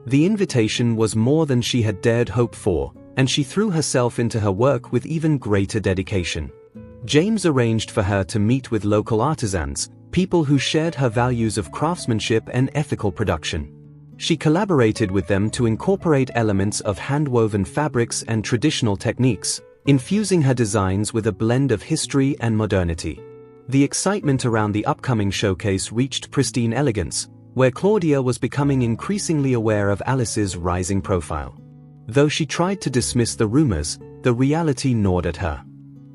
The invitation was more than she had dared hope for, and she threw herself into her work with even greater dedication. James arranged for her to meet with local artisans, people who shared her values of craftsmanship and ethical production. She collaborated with them to incorporate elements of hand-woven fabrics and traditional techniques, infusing her designs with a blend of history and modernity. The excitement around the upcoming showcase reached Pristine Elegance, where Claudia was becoming increasingly aware of Alice's rising profile. Though she tried to dismiss the rumors, the reality gnawed at her.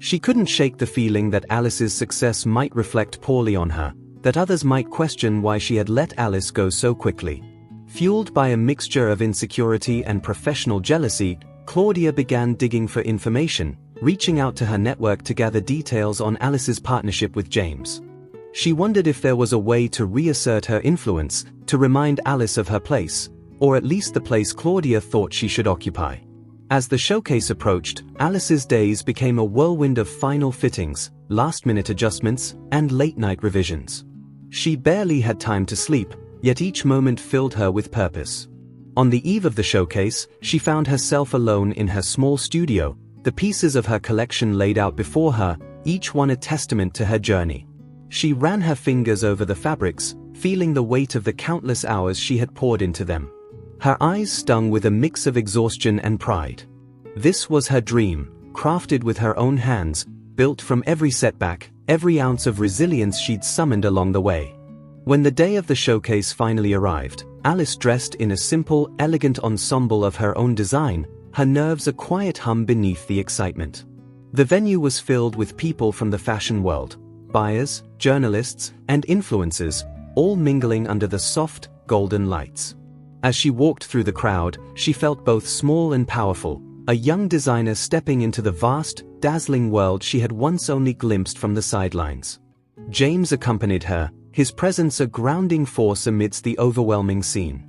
She couldn't shake the feeling that Alice's success might reflect poorly on her, that others might question why she had let Alice go so quickly. Fueled by a mixture of insecurity and professional jealousy, Claudia began digging for information, reaching out to her network to gather details on Alice's partnership with James. She wondered if there was a way to reassert her influence, to remind Alice of her place, or at least the place Claudia thought she should occupy. As the showcase approached, Alice's days became a whirlwind of final fittings, last-minute adjustments, and late-night revisions. She barely had time to sleep, yet each moment filled her with purpose. On the eve of the showcase, she found herself alone in her small studio, the pieces of her collection laid out before her, each one a testament to her journey. She ran her fingers over the fabrics, feeling the weight of the countless hours she had poured into them. Her eyes stung with a mix of exhaustion and pride. This was her dream, crafted with her own hands, built from every setback, every ounce of resilience she'd summoned along the way. When the day of the showcase finally arrived, Alice dressed in a simple, elegant ensemble of her own design, her nerves a quiet hum beneath the excitement. The venue was filled with people from the fashion world, buyers, journalists, and influencers, all mingling under the soft, golden lights. As she walked through the crowd, she felt both small and powerful, a young designer stepping into the vast, dazzling world she had once only glimpsed from the sidelines. James accompanied her, his presence a grounding force amidst the overwhelming scene.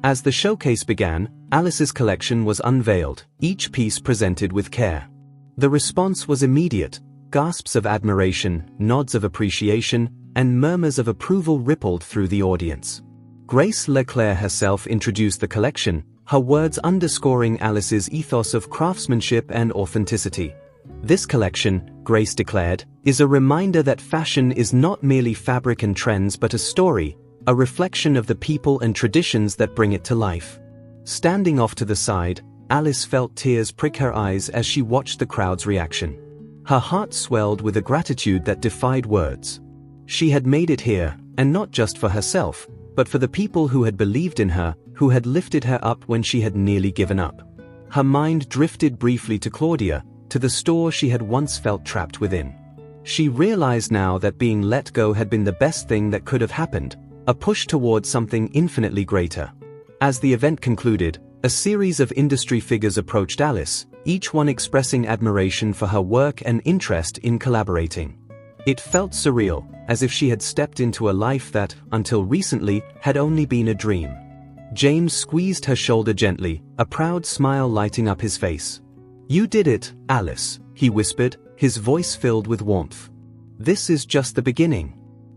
As the showcase began, Alice's collection was unveiled, each piece presented with care. The response was immediate. Gasps of admiration, nods of appreciation, and murmurs of approval rippled through the audience. Grace Leclerc herself introduced the collection, her words underscoring Alice's ethos of craftsmanship and authenticity. "This collection," Grace declared, "is a reminder that fashion is not merely fabric and trends but a story, a reflection of the people and traditions that bring it to life." Standing off to the side, Alice felt tears prick her eyes as she watched the crowd's reaction. Her heart swelled with a gratitude that defied words. She had made it here, and not just for herself, but for the people who had believed in her, who had lifted her up when she had nearly given up. Her mind drifted briefly to Claudia, to the store she had once felt trapped within. She realized now that being let go had been the best thing that could have happened, a push towards something infinitely greater. As the event concluded, a series of industry figures approached Alice, each one expressing admiration for her work and interest in collaborating. It felt surreal, as if she had stepped into a life that, until recently, had only been a dream. James squeezed her shoulder gently, a proud smile lighting up his face. "You did it, Alice," he whispered, his voice filled with warmth. "This is just the beginning."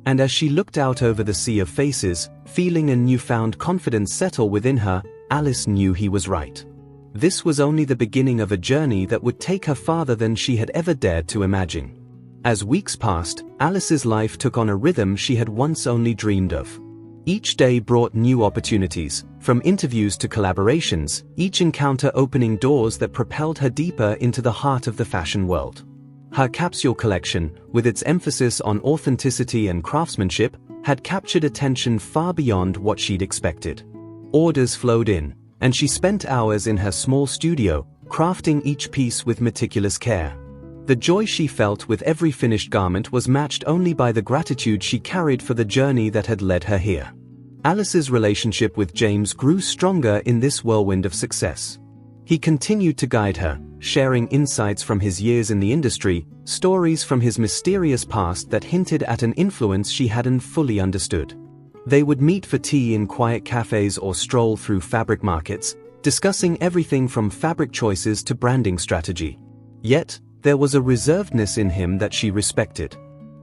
And as she looked out over the sea of faces, feeling a newfound confidence settle within her, Alice knew he was right. This was only the beginning of a journey that would take her farther than she had ever dared to imagine. As weeks passed, Alice's life took on a rhythm she had once only dreamed of. Each day brought new opportunities, from interviews to collaborations, each encounter opening doors that propelled her deeper into the heart of the fashion world. Her capsule collection, with its emphasis on authenticity and craftsmanship, had captured attention far beyond what she'd expected. Orders flowed in, and she spent hours in her small studio, crafting each piece with meticulous care. The joy she felt with every finished garment was matched only by the gratitude she carried for the journey that had led her here. Alice's relationship with James grew stronger in this whirlwind of success. He continued to guide her, sharing insights from his years in the industry, stories from his mysterious past that hinted at an influence she hadn't fully understood. They would meet for tea in quiet cafes or stroll through fabric markets, discussing everything from fabric choices to branding strategy. Yet, there was a reservedness in him that she respected.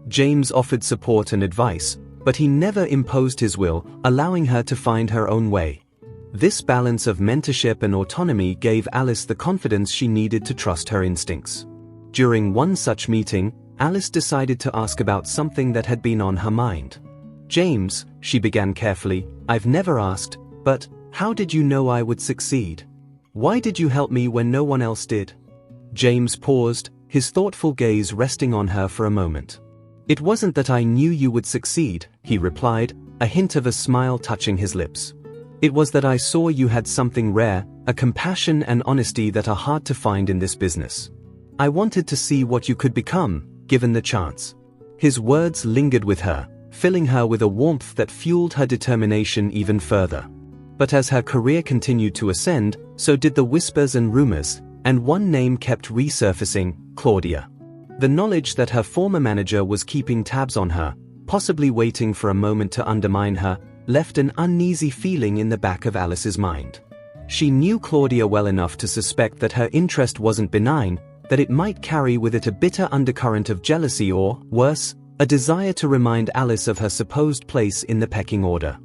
James offered support and advice, but he never imposed his will, allowing her to find her own way. This balance of mentorship and autonomy gave Alice the confidence she needed to trust her instincts. During one such meeting, Alice decided to ask about something that had been on her mind. "James," she began carefully, "I've never asked, but how did you know I would succeed? Why did you help me when no one else did?" James paused, his thoughtful gaze resting on her for a moment. "It wasn't that I knew you would succeed," he replied, a hint of a smile touching his lips. "It was that I saw you had something rare, a compassion and honesty that are hard to find in this business. I wanted to see what you could become, given the chance." His words lingered with her, filling her with a warmth that fueled her determination even further. But as her career continued to ascend, so did the whispers and rumors, and one name kept resurfacing: Claudia. The knowledge that her former manager was keeping tabs on her, possibly waiting for a moment to undermine her, left an uneasy feeling in the back of Alice's mind. She knew Claudia well enough to suspect that her interest wasn't benign, that it might carry with it a bitter undercurrent of jealousy or, worse, a desire to remind Alice of her supposed place in the pecking order.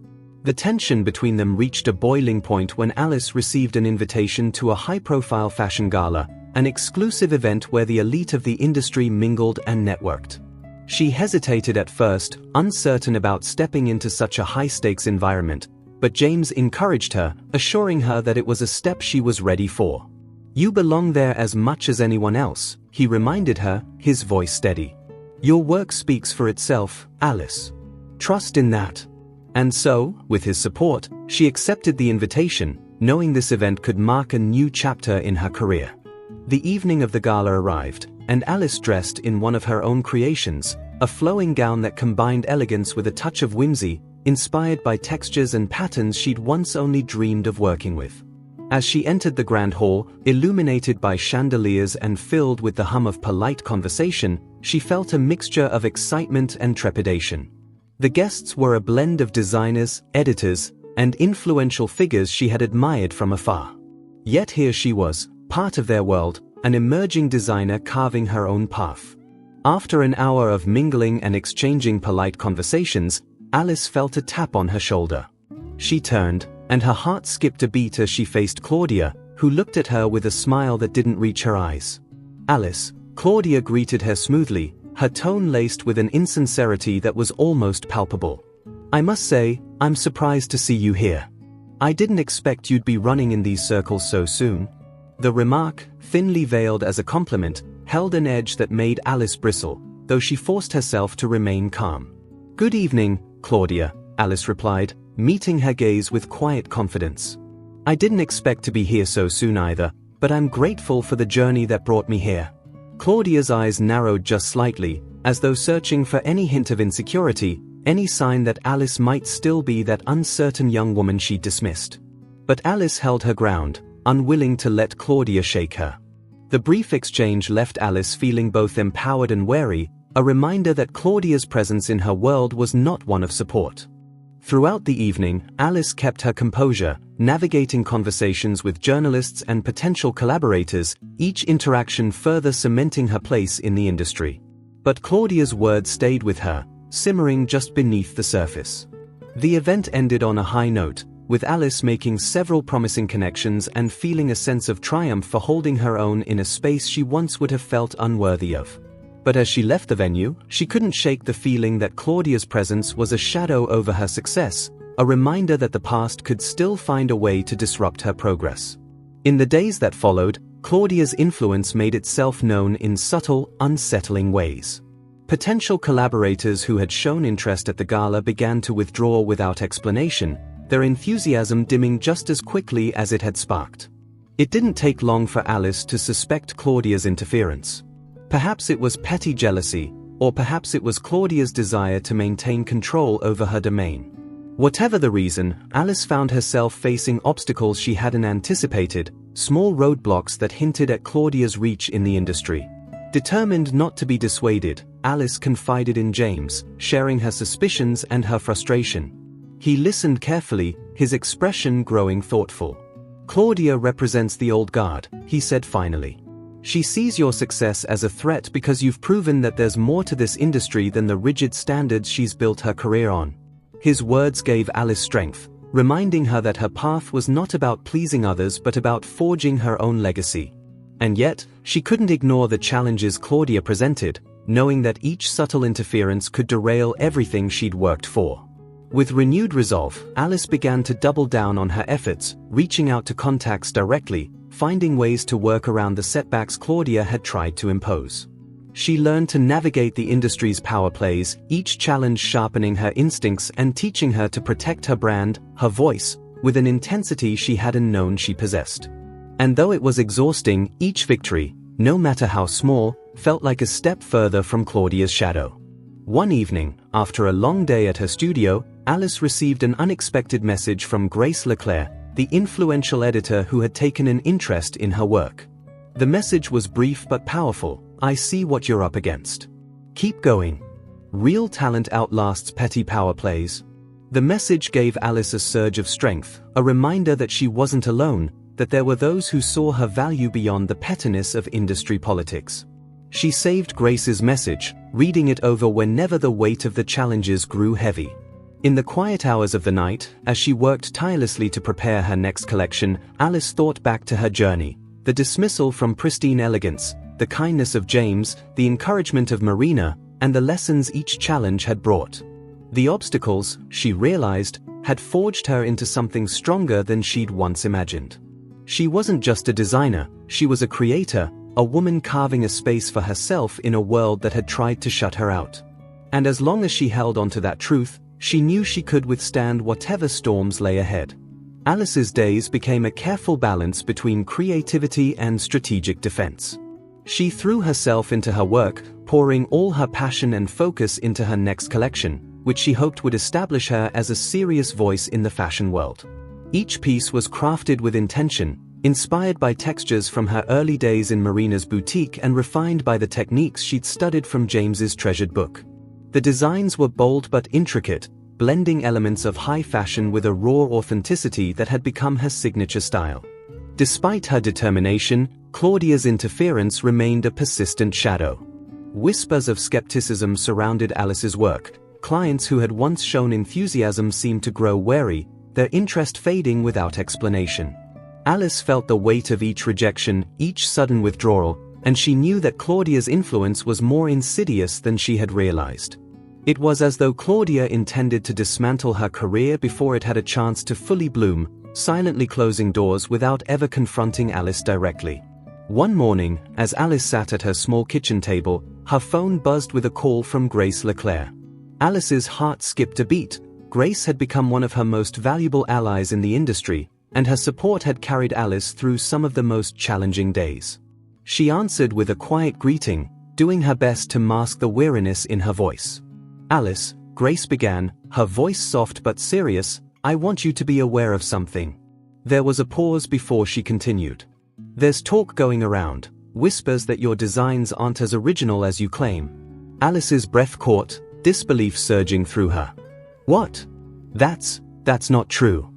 The tension between them reached a boiling point when Alice received an invitation to a high-profile fashion gala, an exclusive event where the elite of the industry mingled and networked. She hesitated at first, uncertain about stepping into such a high-stakes environment, but James encouraged her, assuring her that it was a step she was ready for. "You belong there as much as anyone else," he reminded her, his voice steady. "Your work speaks for itself, Alice. Trust in that." And so, with his support, she accepted the invitation, knowing this event could mark a new chapter in her career. The evening of the gala arrived, and Alice dressed in one of her own creations, a flowing gown that combined elegance with a touch of whimsy, inspired by textures and patterns she'd once only dreamed of working with. As she entered the grand hall, illuminated by chandeliers and filled with the hum of polite conversation, she felt a mixture of excitement and trepidation. The guests were a blend of designers, editors, and influential figures she had admired from afar. Yet here she was, part of their world, an emerging designer carving her own path. After an hour of mingling and exchanging polite conversations, Alice felt a tap on her shoulder. She turned, and her heart skipped a beat as she faced Claudia, who looked at her with a smile that didn't reach her eyes. "Alice," Claudia greeted her smoothly, her tone laced with an insincerity that was almost palpable. "I must say, I'm surprised to see you here. I didn't expect you'd be running in these circles so soon." The remark, thinly veiled as a compliment, held an edge that made Alice bristle, though she forced herself to remain calm. "Good evening, Claudia," Alice replied, meeting her gaze with quiet confidence. "I didn't expect to be here so soon either, but I'm grateful for the journey that brought me here." Claudia's eyes narrowed just slightly, as though searching for any hint of insecurity, any sign that Alice might still be that uncertain young woman she'd dismissed. But Alice held her ground, unwilling to let Claudia shake her. The brief exchange left Alice feeling both empowered and wary, a reminder that Claudia's presence in her world was not one of support. Throughout the evening, Alice kept her composure, navigating conversations with journalists and potential collaborators, each interaction further cementing her place in the industry. But Claudia's words stayed with her, simmering just beneath the surface. The event ended on a high note, with Alice making several promising connections and feeling a sense of triumph for holding her own in a space she once would have felt unworthy of. But as she left the venue, she couldn't shake the feeling that Claudia's presence was a shadow over her success, a reminder that the past could still find a way to disrupt her progress. In the days that followed, Claudia's influence made itself known in subtle, unsettling ways. Potential collaborators who had shown interest at the gala began to withdraw without explanation, their enthusiasm dimming just as quickly as it had sparked. It didn't take long for Alice to suspect Claudia's interference. Perhaps it was petty jealousy, or perhaps it was Claudia's desire to maintain control over her domain. Whatever the reason, Alice found herself facing obstacles she hadn't anticipated, small roadblocks that hinted at Claudia's reach in the industry. Determined not to be dissuaded, Alice confided in James, sharing her suspicions and her frustration. He listened carefully, his expression growing thoughtful. "Claudia represents the old guard," he said finally. "She sees your success as a threat because you've proven that there's more to this industry than the rigid standards she's built her career on." His words gave Alice strength, reminding her that her path was not about pleasing others but about forging her own legacy. And yet, she couldn't ignore the challenges Claudia presented, knowing that each subtle interference could derail everything she'd worked for. With renewed resolve, Alice began to double down on her efforts, reaching out to contacts directly, finding ways to work around the setbacks Claudia had tried to impose. She learned to navigate the industry's power plays, each challenge sharpening her instincts and teaching her to protect her brand, her voice, with an intensity she hadn't known she possessed. And though it was exhausting, each victory, no matter how small, felt like a step further from Claudia's shadow. One evening, after a long day at her studio, Alice received an unexpected message from Grace Leclerc, the influential editor who had taken an interest in her work. The message was brief but powerful. "I see what you're up against. Keep going. Real talent outlasts petty power plays." The message gave Alice a surge of strength, a reminder that she wasn't alone, that there were those who saw her value beyond the pettiness of industry politics. She saved Grace's message, reading it over whenever the weight of the challenges grew heavy. In the quiet hours of the night, as she worked tirelessly to prepare her next collection, Alice thought back to her journey, the dismissal from Pristine Elegance, the kindness of James, the encouragement of Marina, and the lessons each challenge had brought. The obstacles, she realized, had forged her into something stronger than she'd once imagined. She wasn't just a designer, she was a creator, a woman carving a space for herself in a world that had tried to shut her out. And as long as she held onto that truth, she knew she could withstand whatever storms lay ahead. Alice's days became a careful balance between creativity and strategic defense. She threw herself into her work, pouring all her passion and focus into her next collection, which she hoped would establish her as a serious voice in the fashion world. Each piece was crafted with intention, inspired by textures from her early days in Marina's boutique and refined by the techniques she'd studied from James's treasured book. The designs were bold but intricate, blending elements of high fashion with a raw authenticity that had become her signature style. Despite her determination, Claudia's interference remained a persistent shadow. Whispers of skepticism surrounded Alice's work. Clients who had once shown enthusiasm seemed to grow wary, their interest fading without explanation. Alice felt the weight of each rejection, each sudden withdrawal, and she knew that Claudia's influence was more insidious than she had realized. It was as though Claudia intended to dismantle her career before it had a chance to fully bloom, silently closing doors without ever confronting Alice directly. One morning, as Alice sat at her small kitchen table, her phone buzzed with a call from Grace Leclerc. Alice's heart skipped a beat, Grace had become one of her most valuable allies in the industry, and her support had carried Alice through some of the most challenging days. She answered with a quiet greeting, doing her best to mask the weariness in her voice. "Alice," Grace began, her voice soft but serious, "I want you to be aware of something." There was a pause before she continued. "There's talk going around, whispers that your designs aren't as original as you claim." Alice's breath caught, disbelief surging through her. "What? That's not true.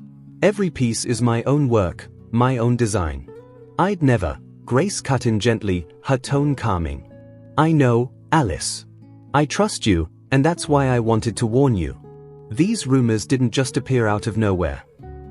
Every piece is my own work, my own design." "I'd never," Grace cut in gently, her tone calming. "I know, Alice. I trust you, and that's why I wanted to warn you. These rumors didn't just appear out of nowhere.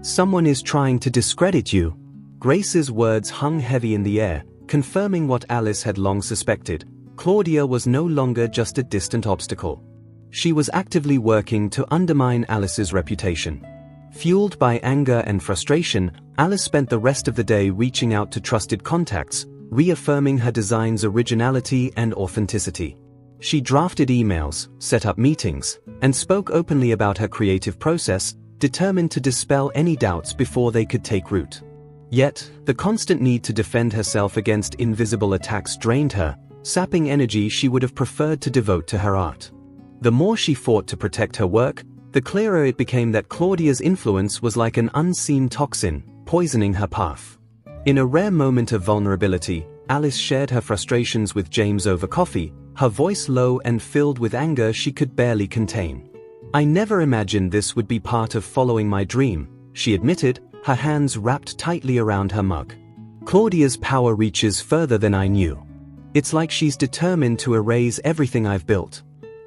Someone is trying to discredit you." Grace's words hung heavy in the air, confirming what Alice had long suspected. Claudia was no longer just a distant obstacle. She was actively working to undermine Alice's reputation. Fueled by anger and frustration, Alice spent the rest of the day reaching out to trusted contacts, reaffirming her design's originality and authenticity. She drafted emails, set up meetings, and spoke openly about her creative process, determined to dispel any doubts before they could take root. Yet, the constant need to defend herself against invisible attacks drained her, sapping energy she would have preferred to devote to her art. The more she fought to protect her work, the clearer it became that Claudia's influence was like an unseen toxin, poisoning her path. In a rare moment of vulnerability, Alice shared her frustrations with James over coffee, her voice low and filled with anger she could barely contain. "I never imagined this would be part of following my dream," she admitted, her hands wrapped tightly around her mug. "Claudia's power reaches further than I knew. It's like she's determined to erase everything I've built."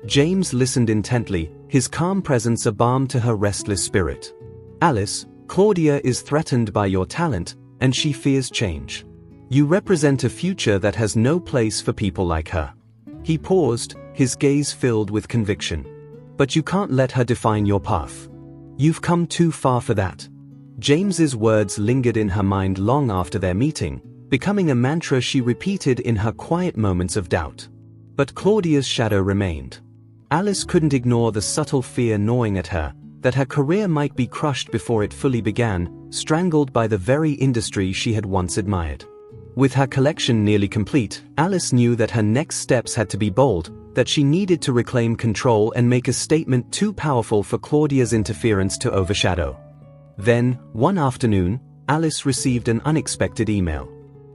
James listened intently, his calm presence a balm to her restless spirit. "Alice, Claudia is threatened by your talent, and she fears change. You represent a future that has no place for people like her." He paused, his gaze filled with conviction. "But you can't let her define your path. You've come too far for that." James's words lingered in her mind long after their meeting, becoming a mantra she repeated in her quiet moments of doubt. But Claudia's shadow remained. Alice couldn't ignore the subtle fear gnawing at her, that her career might be crushed before it fully began, strangled by the very industry she had once admired. With her collection nearly complete, Alice knew that her next steps had to be bold, that she needed to reclaim control and make a statement too powerful for Claudia's interference to overshadow. Then, one afternoon, Alice received an unexpected email.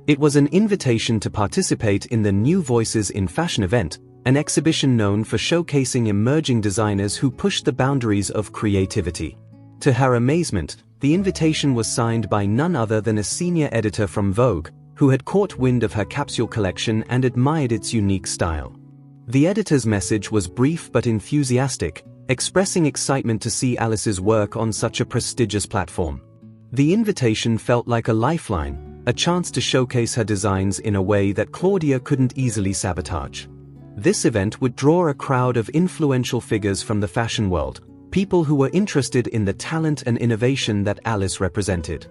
It was an invitation to participate in the New Voices in Fashion event, an exhibition known for showcasing emerging designers who pushed the boundaries of creativity. To her amazement, the invitation was signed by none other than a senior editor from Vogue, who had caught wind of her capsule collection and admired its unique style. The editor's message was brief but enthusiastic, expressing excitement to see Alice's work on such a prestigious platform. The invitation felt like a lifeline, a chance to showcase her designs in a way that Claudia couldn't easily sabotage. This event would draw a crowd of influential figures from the fashion world, people who were interested in the talent and innovation that Alice represented.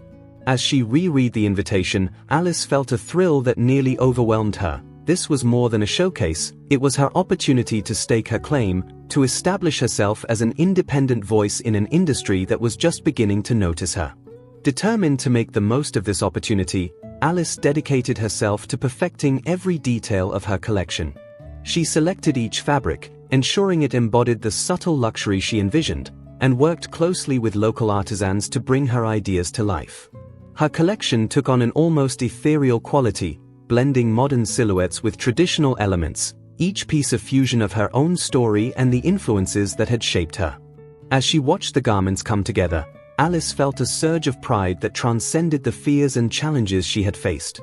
As she reread the invitation, Alice felt a thrill that nearly overwhelmed her. This was more than a showcase, it was her opportunity to stake her claim, to establish herself as an independent voice in an industry that was just beginning to notice her. Determined to make the most of this opportunity, Alice dedicated herself to perfecting every detail of her collection. She selected each fabric, ensuring it embodied the subtle luxury she envisioned, and worked closely with local artisans to bring her ideas to life. Her collection took on an almost ethereal quality, blending modern silhouettes with traditional elements, each piece a fusion of her own story and the influences that had shaped her. As she watched the garments come together, Alice felt a surge of pride that transcended the fears and challenges she had faced.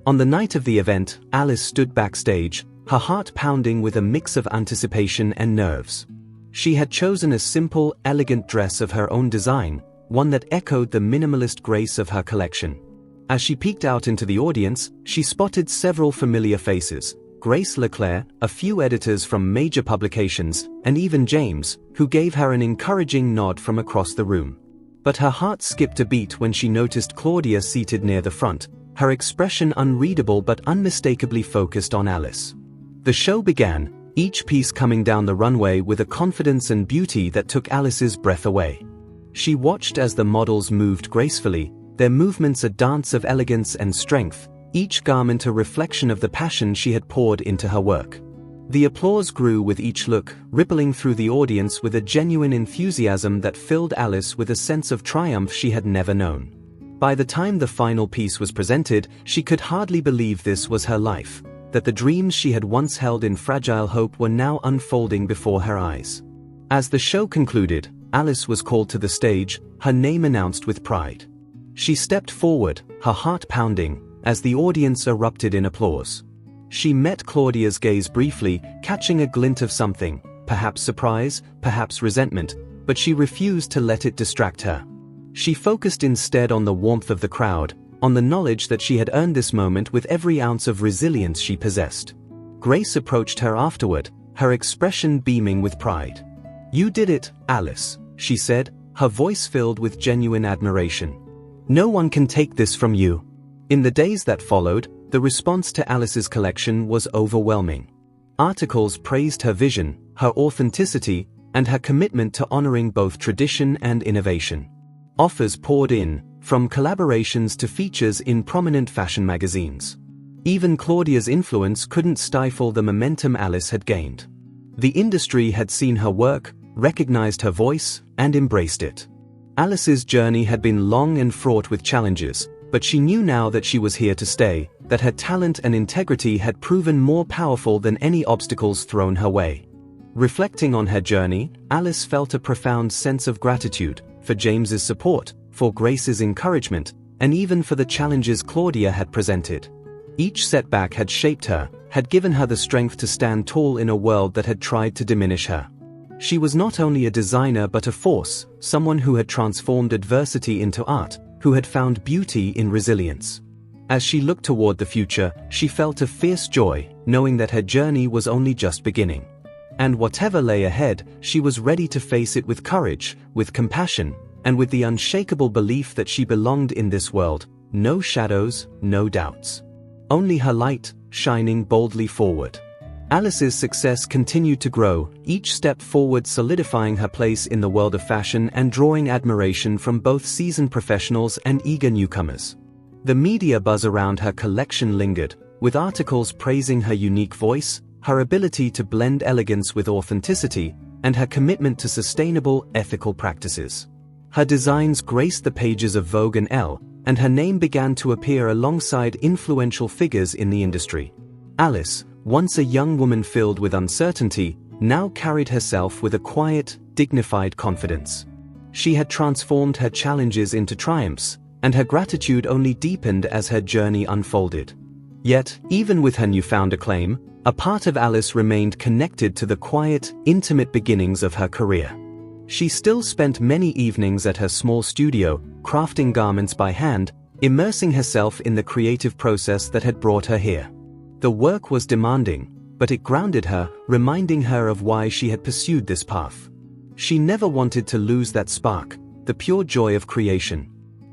On the night of the event, Alice stood backstage, her heart pounding with a mix of anticipation and nerves. She had chosen a simple, elegant dress of her own design, one that echoed the minimalist grace of her collection. As she peeked out into the audience, she spotted several familiar faces: Grace Leclerc, a few editors from major publications, and even James, who gave her an encouraging nod from across the room. But her heart skipped a beat when she noticed Claudia seated near the front, her expression unreadable but unmistakably focused on Alice. The show began, each piece coming down the runway with a confidence and beauty that took Alice's breath away. She watched as the models moved gracefully, their movements a dance of elegance and strength, each garment a reflection of the passion she had poured into her work. The applause grew with each look, rippling through the audience with a genuine enthusiasm that filled Alice with a sense of triumph she had never known. By the time the final piece was presented, she could hardly believe this was her life, that the dreams she had once held in fragile hope were now unfolding before her eyes. As the show concluded, Alice was called to the stage, her name announced with pride. She stepped forward, her heart pounding, as the audience erupted in applause. She met Claudia's gaze briefly, catching a glint of something, perhaps surprise, perhaps resentment, but she refused to let it distract her. She focused instead on the warmth of the crowd, on the knowledge that she had earned this moment with every ounce of resilience she possessed. Grace approached her afterward, her expression beaming with pride. "You did it, Alice," she said, her voice filled with genuine admiration. "No one can take this from you." In the days that followed, the response to Alice's collection was overwhelming. Articles praised her vision, her authenticity, and her commitment to honoring both tradition and innovation. Offers poured in, from collaborations to features in prominent fashion magazines. Even Claudia's influence couldn't stifle the momentum Alice had gained. The industry had seen her work, recognized her voice, and embraced it. Alice's journey had been long and fraught with challenges, but she knew now that she was here to stay, that her talent and integrity had proven more powerful than any obstacles thrown her way. Reflecting on her journey, Alice felt a profound sense of gratitude for James's support, for Grace's encouragement, and even for the challenges Claudia had presented. Each setback had shaped her, had given her the strength to stand tall in a world that had tried to diminish her. She was not only a designer but a force, someone who had transformed adversity into art, who had found beauty in resilience. As she looked toward the future, she felt a fierce joy, knowing that her journey was only just beginning. And whatever lay ahead, she was ready to face it with courage, with compassion, and with the unshakable belief that she belonged in this world. No shadows, no doubts. Only her light, shining boldly forward. Alice's success continued to grow, each step forward solidifying her place in the world of fashion and drawing admiration from both seasoned professionals and eager newcomers. The media buzz around her collection lingered, with articles praising her unique voice, her ability to blend elegance with authenticity, and her commitment to sustainable, ethical practices. Her designs graced the pages of Vogue and Elle, and her name began to appear alongside influential figures in the industry. Alice, once a young woman filled with uncertainty, now carried herself with a quiet, dignified confidence. She had transformed her challenges into triumphs, and her gratitude only deepened as her journey unfolded. Yet, even with her newfound acclaim, a part of Alice remained connected to the quiet, intimate beginnings of her career. She still spent many evenings at her small studio, crafting garments by hand, immersing herself in the creative process that had brought her here. The work was demanding, but it grounded her, reminding her of why she had pursued this path. She never wanted to lose that spark, the pure joy of creation.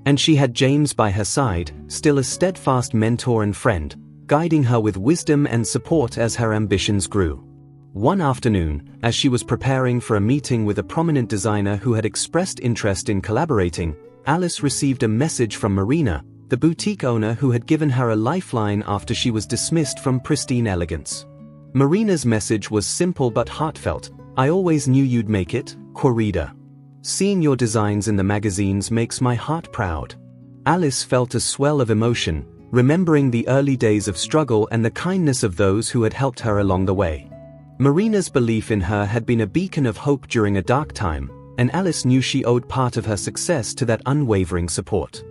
And she had James by her side, still a steadfast mentor and friend, guiding her with wisdom and support as her ambitions grew. One afternoon, as she was preparing for a meeting with a prominent designer who had expressed interest in collaborating, Alice received a message from Marina, the boutique owner who had given her a lifeline after she was dismissed from Pristine Elegance. Marina's message was simple but heartfelt. "I always knew you'd make it, Corrida. Seeing your designs in the magazines makes my heart proud." Alice felt a swell of emotion, remembering the early days of struggle and the kindness of those who had helped her along the way. Marina's belief in her had been a beacon of hope during a dark time, and Alice knew she owed part of her success to that unwavering support.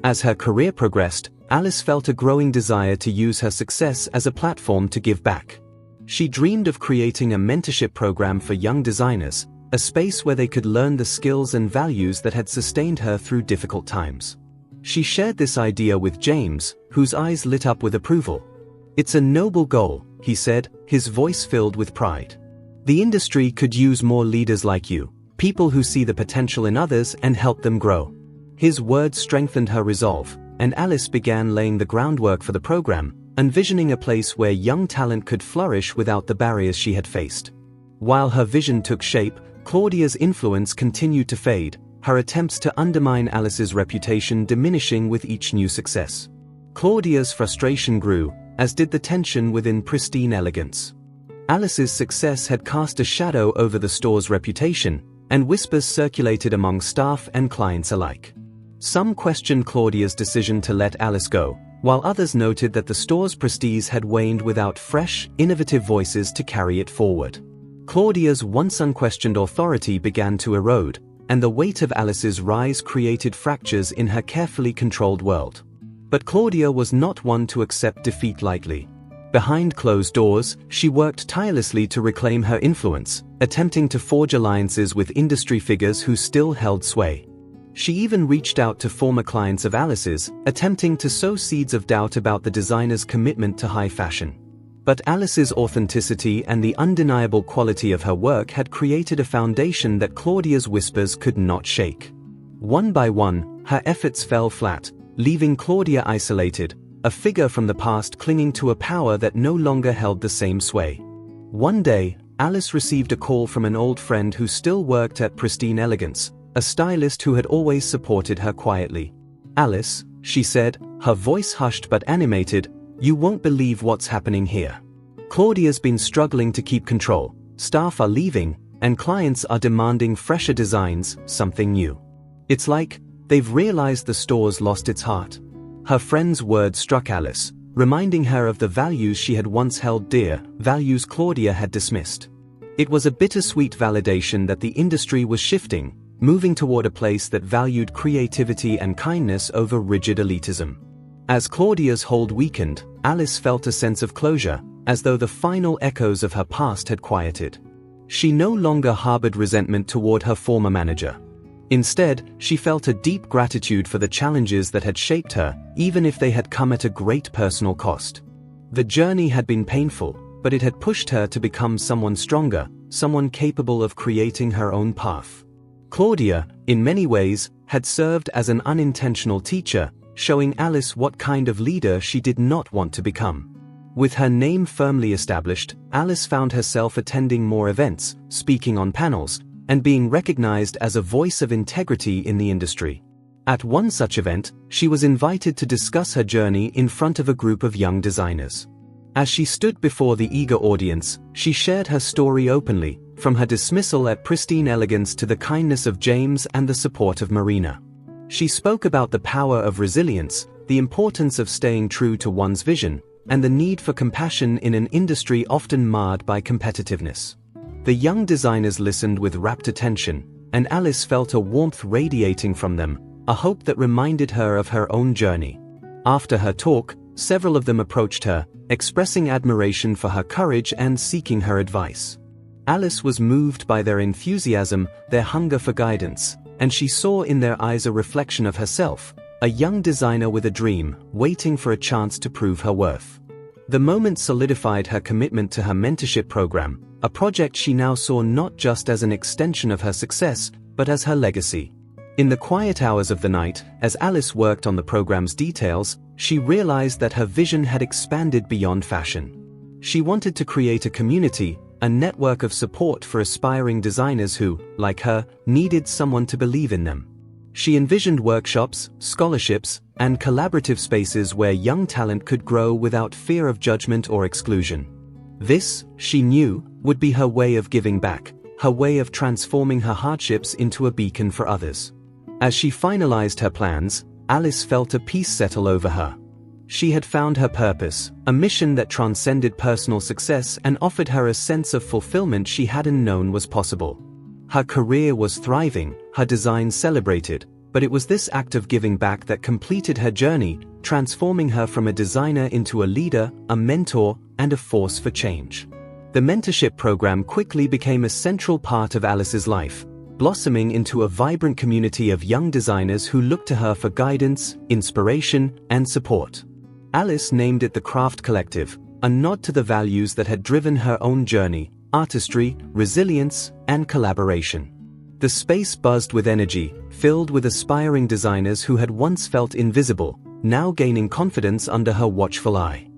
As her career progressed, Alice felt a growing desire to use her success as a platform to give back. She dreamed of creating a mentorship program for young designers, a space where they could learn the skills and values that had sustained her through difficult times. She shared this idea with James, whose eyes lit up with approval. "It's a noble goal," he said, his voice filled with pride. "The industry could use more leaders like you, people who see the potential in others and help them grow." His words strengthened her resolve, and Alice began laying the groundwork for the program, envisioning a place where young talent could flourish without the barriers she had faced. While her vision took shape, Claudia's influence continued to fade, her attempts to undermine Alice's reputation diminishing with each new success. Claudia's frustration grew, as did the tension within Pristine Elegance. Alice's success had cast a shadow over the store's reputation, and whispers circulated among staff and clients alike. Some questioned Claudia's decision to let Alice go, while others noted that the store's prestige had waned without fresh, innovative voices to carry it forward. Claudia's once unquestioned authority began to erode, and the weight of Alice's rise created fractures in her carefully controlled world. But Claudia was not one to accept defeat lightly. Behind closed doors, she worked tirelessly to reclaim her influence, attempting to forge alliances with industry figures who still held sway. She even reached out to former clients of Alice's, attempting to sow seeds of doubt about the designer's commitment to high fashion. But Alice's authenticity and the undeniable quality of her work had created a foundation that Claudia's whispers could not shake. One by one, her efforts fell flat, leaving Claudia isolated, a figure from the past clinging to a power that no longer held the same sway. One day, Alice received a call from an old friend who still worked at Pristine Elegance, a stylist who had always supported her quietly. "Alice," she said, her voice hushed but animated, "you won't believe what's happening here. Claudia's been struggling to keep control, staff are leaving, and clients are demanding fresher designs, something new. It's like they've realized the store's lost its heart." Her friend's words struck Alice, reminding her of the values she had once held dear, values Claudia had dismissed. It was a bittersweet validation that the industry was shifting, moving toward a place that valued creativity and kindness over rigid elitism. As Claudia's hold weakened, Alice felt a sense of closure, as though the final echoes of her past had quieted. She no longer harbored resentment toward her former manager. Instead, she felt a deep gratitude for the challenges that had shaped her, even if they had come at a great personal cost. The journey had been painful, but it had pushed her to become someone stronger, someone capable of creating her own path. Claudia, in many ways, had served as an unintentional teacher, showing Alice what kind of leader she did not want to become. With her name firmly established, Alice found herself attending more events, speaking on panels, and being recognized as a voice of integrity in the industry. At one such event, she was invited to discuss her journey in front of a group of young designers. As she stood before the eager audience, she shared her story openly, from her dismissal at Pristine Elegance to the kindness of James and the support of Marina. She spoke about the power of resilience, the importance of staying true to one's vision, and the need for compassion in an industry often marred by competitiveness. The young designers listened with rapt attention, and Alice felt a warmth radiating from them, a hope that reminded her of her own journey. After her talk, several of them approached her, expressing admiration for her courage and seeking her advice. Alice was moved by their enthusiasm, their hunger for guidance, and she saw in their eyes a reflection of herself, a young designer with a dream, waiting for a chance to prove her worth. The moment solidified her commitment to her mentorship program, a project she now saw not just as an extension of her success, but as her legacy. In the quiet hours of the night, as Alice worked on the program's details, she realized that her vision had expanded beyond fashion. She wanted to create a community, a network of support for aspiring designers who, like her, needed someone to believe in them. She envisioned workshops, scholarships, and collaborative spaces where young talent could grow without fear of judgment or exclusion. This, she knew, would be her way of giving back, her way of transforming her hardships into a beacon for others. As she finalized her plans, Alice felt a peace settle over her. She had found her purpose, a mission that transcended personal success and offered her a sense of fulfillment she hadn't known was possible. Her career was thriving, her design celebrated, but it was this act of giving back that completed her journey, transforming her from a designer into a leader, a mentor, and a force for change. The mentorship program quickly became a central part of Alice's life, blossoming into a vibrant community of young designers who looked to her for guidance, inspiration, and support. Alice named it the Craft Collective, a nod to the values that had driven her own journey: artistry, resilience, and collaboration. The space buzzed with energy, filled with aspiring designers who had once felt invisible, now gaining confidence under her watchful eye.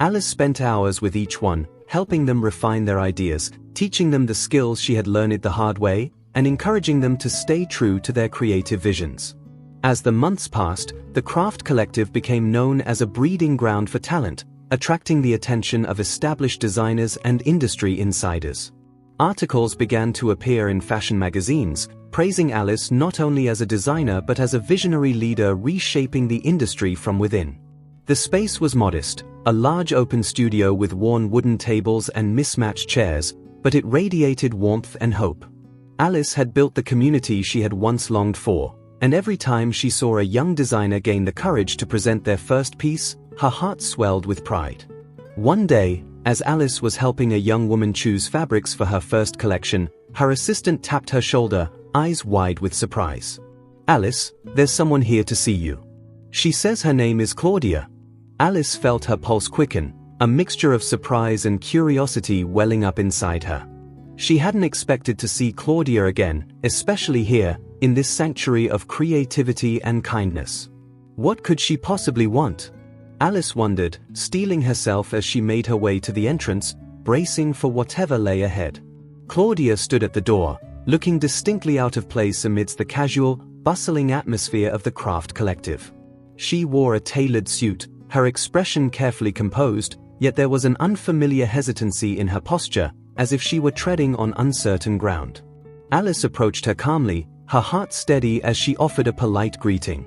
Alice spent hours with each one, helping them refine their ideas, teaching them the skills she had learned the hard way, and encouraging them to stay true to their creative visions. As the months passed, the Craft Collective became known as a breeding ground for talent, attracting the attention of established designers and industry insiders. Articles began to appear in fashion magazines, praising Alice not only as a designer but as a visionary leader reshaping the industry from within. The space was modest, a large open studio with worn wooden tables and mismatched chairs, but it radiated warmth and hope. Alice had built the community she had once longed for, and every time she saw a young designer gain the courage to present their first piece, her heart swelled with pride. One day, as Alice was helping a young woman choose fabrics for her first collection, her assistant tapped her shoulder, eyes wide with surprise. "Alice, there's someone here to see you. She says her name is Claudia." Alice felt her pulse quicken, a mixture of surprise and curiosity welling up inside her. She hadn't expected to see Claudia again, especially here, in this sanctuary of creativity and kindness. What could she possibly want? Alice wondered, steeling herself as she made her way to the entrance, bracing for whatever lay ahead. Claudia stood at the door, looking distinctly out of place amidst the casual, bustling atmosphere of the Craft Collective. She wore a tailored suit, her expression carefully composed, yet there was an unfamiliar hesitancy in her posture, as if she were treading on uncertain ground. Alice approached her calmly, her heart steady as she offered a polite greeting.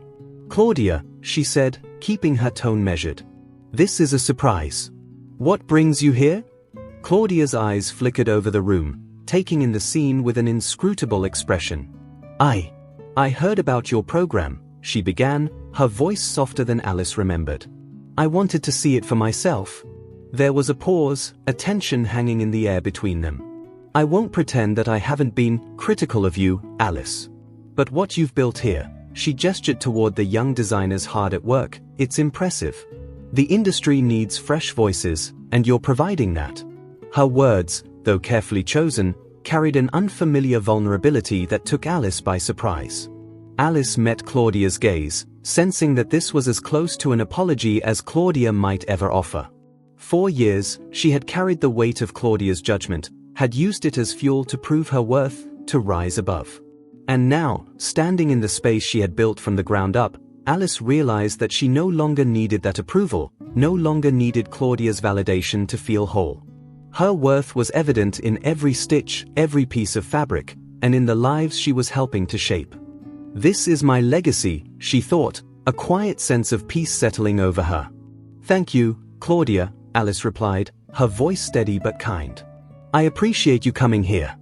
"Claudia," she said, keeping her tone measured. "This is a surprise. What brings you here?" Claudia's eyes flickered over the room, taking in the scene with an inscrutable expression. I heard about your program," she began, her voice softer than Alice remembered. "I wanted to see it for myself." There was a pause, a tension hanging in the air between them. "I won't pretend that I haven't been critical of you, Alice. But what you've built here," she gestured toward the young designers hard at work, "it's impressive. The industry needs fresh voices, and you're providing that." Her words, though carefully chosen, carried an unfamiliar vulnerability that took Alice by surprise. Alice met Claudia's gaze, sensing that this was as close to an apology as Claudia might ever offer. 4 years, she had carried the weight of Claudia's judgment, had used it as fuel to prove her worth, to rise above. And now, standing in the space she had built from the ground up, Alice realized that she no longer needed that approval, no longer needed Claudia's validation to feel whole. Her worth was evident in every stitch, every piece of fabric, and in the lives she was helping to shape. "This is my legacy," she thought, a quiet sense of peace settling over her. "Thank you, Claudia," Alice replied, her voice steady but kind. "I appreciate you coming here.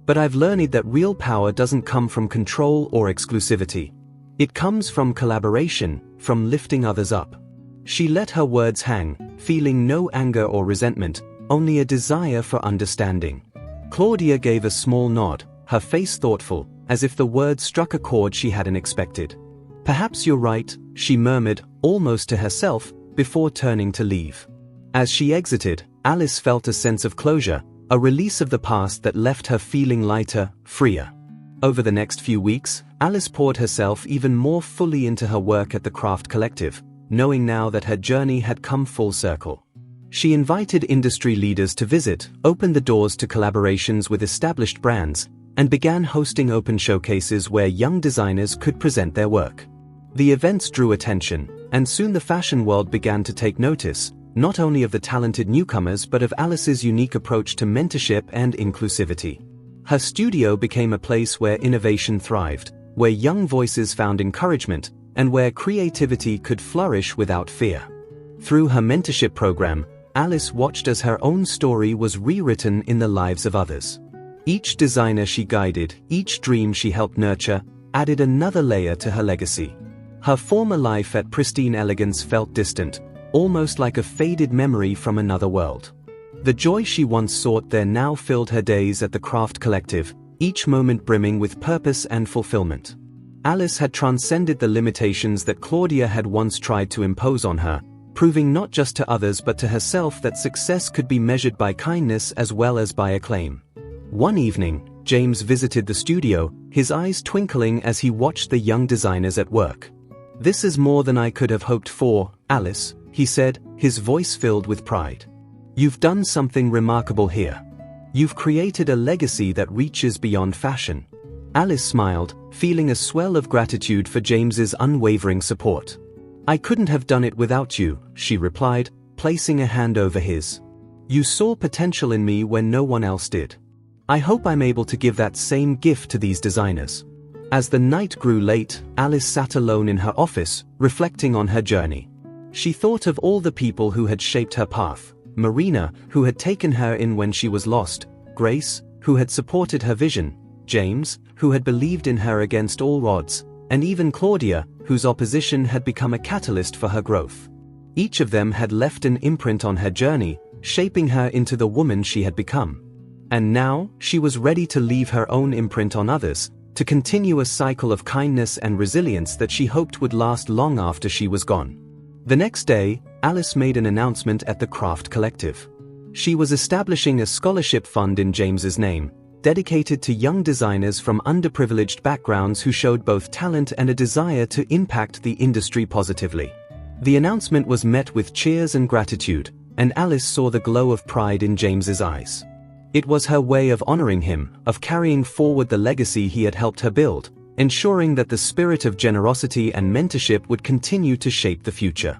But I've learned that real power doesn't come from control or exclusivity. It comes from collaboration, from lifting others up." She let her words hang, feeling no anger or resentment, only a desire for understanding. Claudia gave a small nod, her face thoughtful, as if the words struck a chord she hadn't expected. "Perhaps you're right," she murmured, almost to herself, before turning to leave. As she exited, Alice felt a sense of closure, a release of the past that left her feeling lighter, freer. Over the next few weeks, Alice poured herself even more fully into her work at the Craft Collective, knowing now that her journey had come full circle. She invited industry leaders to visit, opened the doors to collaborations with established brands, and began hosting open showcases where young designers could present their work. The events drew attention, and soon the fashion world began to take notice, not only of the talented newcomers but of Alice's unique approach to mentorship and inclusivity. Her studio became a place where innovation thrived, where young voices found encouragement, and where creativity could flourish without fear. Through her mentorship program, Alice watched as her own story was rewritten in the lives of others. Each designer she guided, each dream she helped nurture, added another layer to her legacy. Her former life at Pristine Elegance felt distant, almost like a faded memory from another world. The joy she once sought there now filled her days at the Craft Collective, each moment brimming with purpose and fulfillment. Alice had transcended the limitations that Claudia had once tried to impose on her, proving not just to others but to herself that success could be measured by kindness as well as by acclaim. One evening, James visited the studio, his eyes twinkling as he watched the young designers at work. "This is more than I could have hoped for, Alice," he said, his voice filled with pride. "You've done something remarkable here. You've created a legacy that reaches beyond fashion." Alice smiled, feeling a swell of gratitude for James's unwavering support. "I couldn't have done it without you," she replied, placing a hand over his. "You saw potential in me when no one else did. I hope I'm able to give that same gift to these designers." As the night grew late, Alice sat alone in her office, reflecting on her journey. She thought of all the people who had shaped her path: Marina, who had taken her in when she was lost; Grace, who had supported her vision; James, who had believed in her against all odds; and even Claudia, whose opposition had become a catalyst for her growth. Each of them had left an imprint on her journey, shaping her into the woman she had become. And now, she was ready to leave her own imprint on others, to continue a cycle of kindness and resilience that she hoped would last long after she was gone. The next day, Alice made an announcement at the Craft Collective. She was establishing a scholarship fund in James's name, dedicated to young designers from underprivileged backgrounds who showed both talent and a desire to impact the industry positively. The announcement was met with cheers and gratitude, and Alice saw the glow of pride in James's eyes. It was her way of honoring him, of carrying forward the legacy he had helped her build, ensuring that the spirit of generosity and mentorship would continue to shape the future.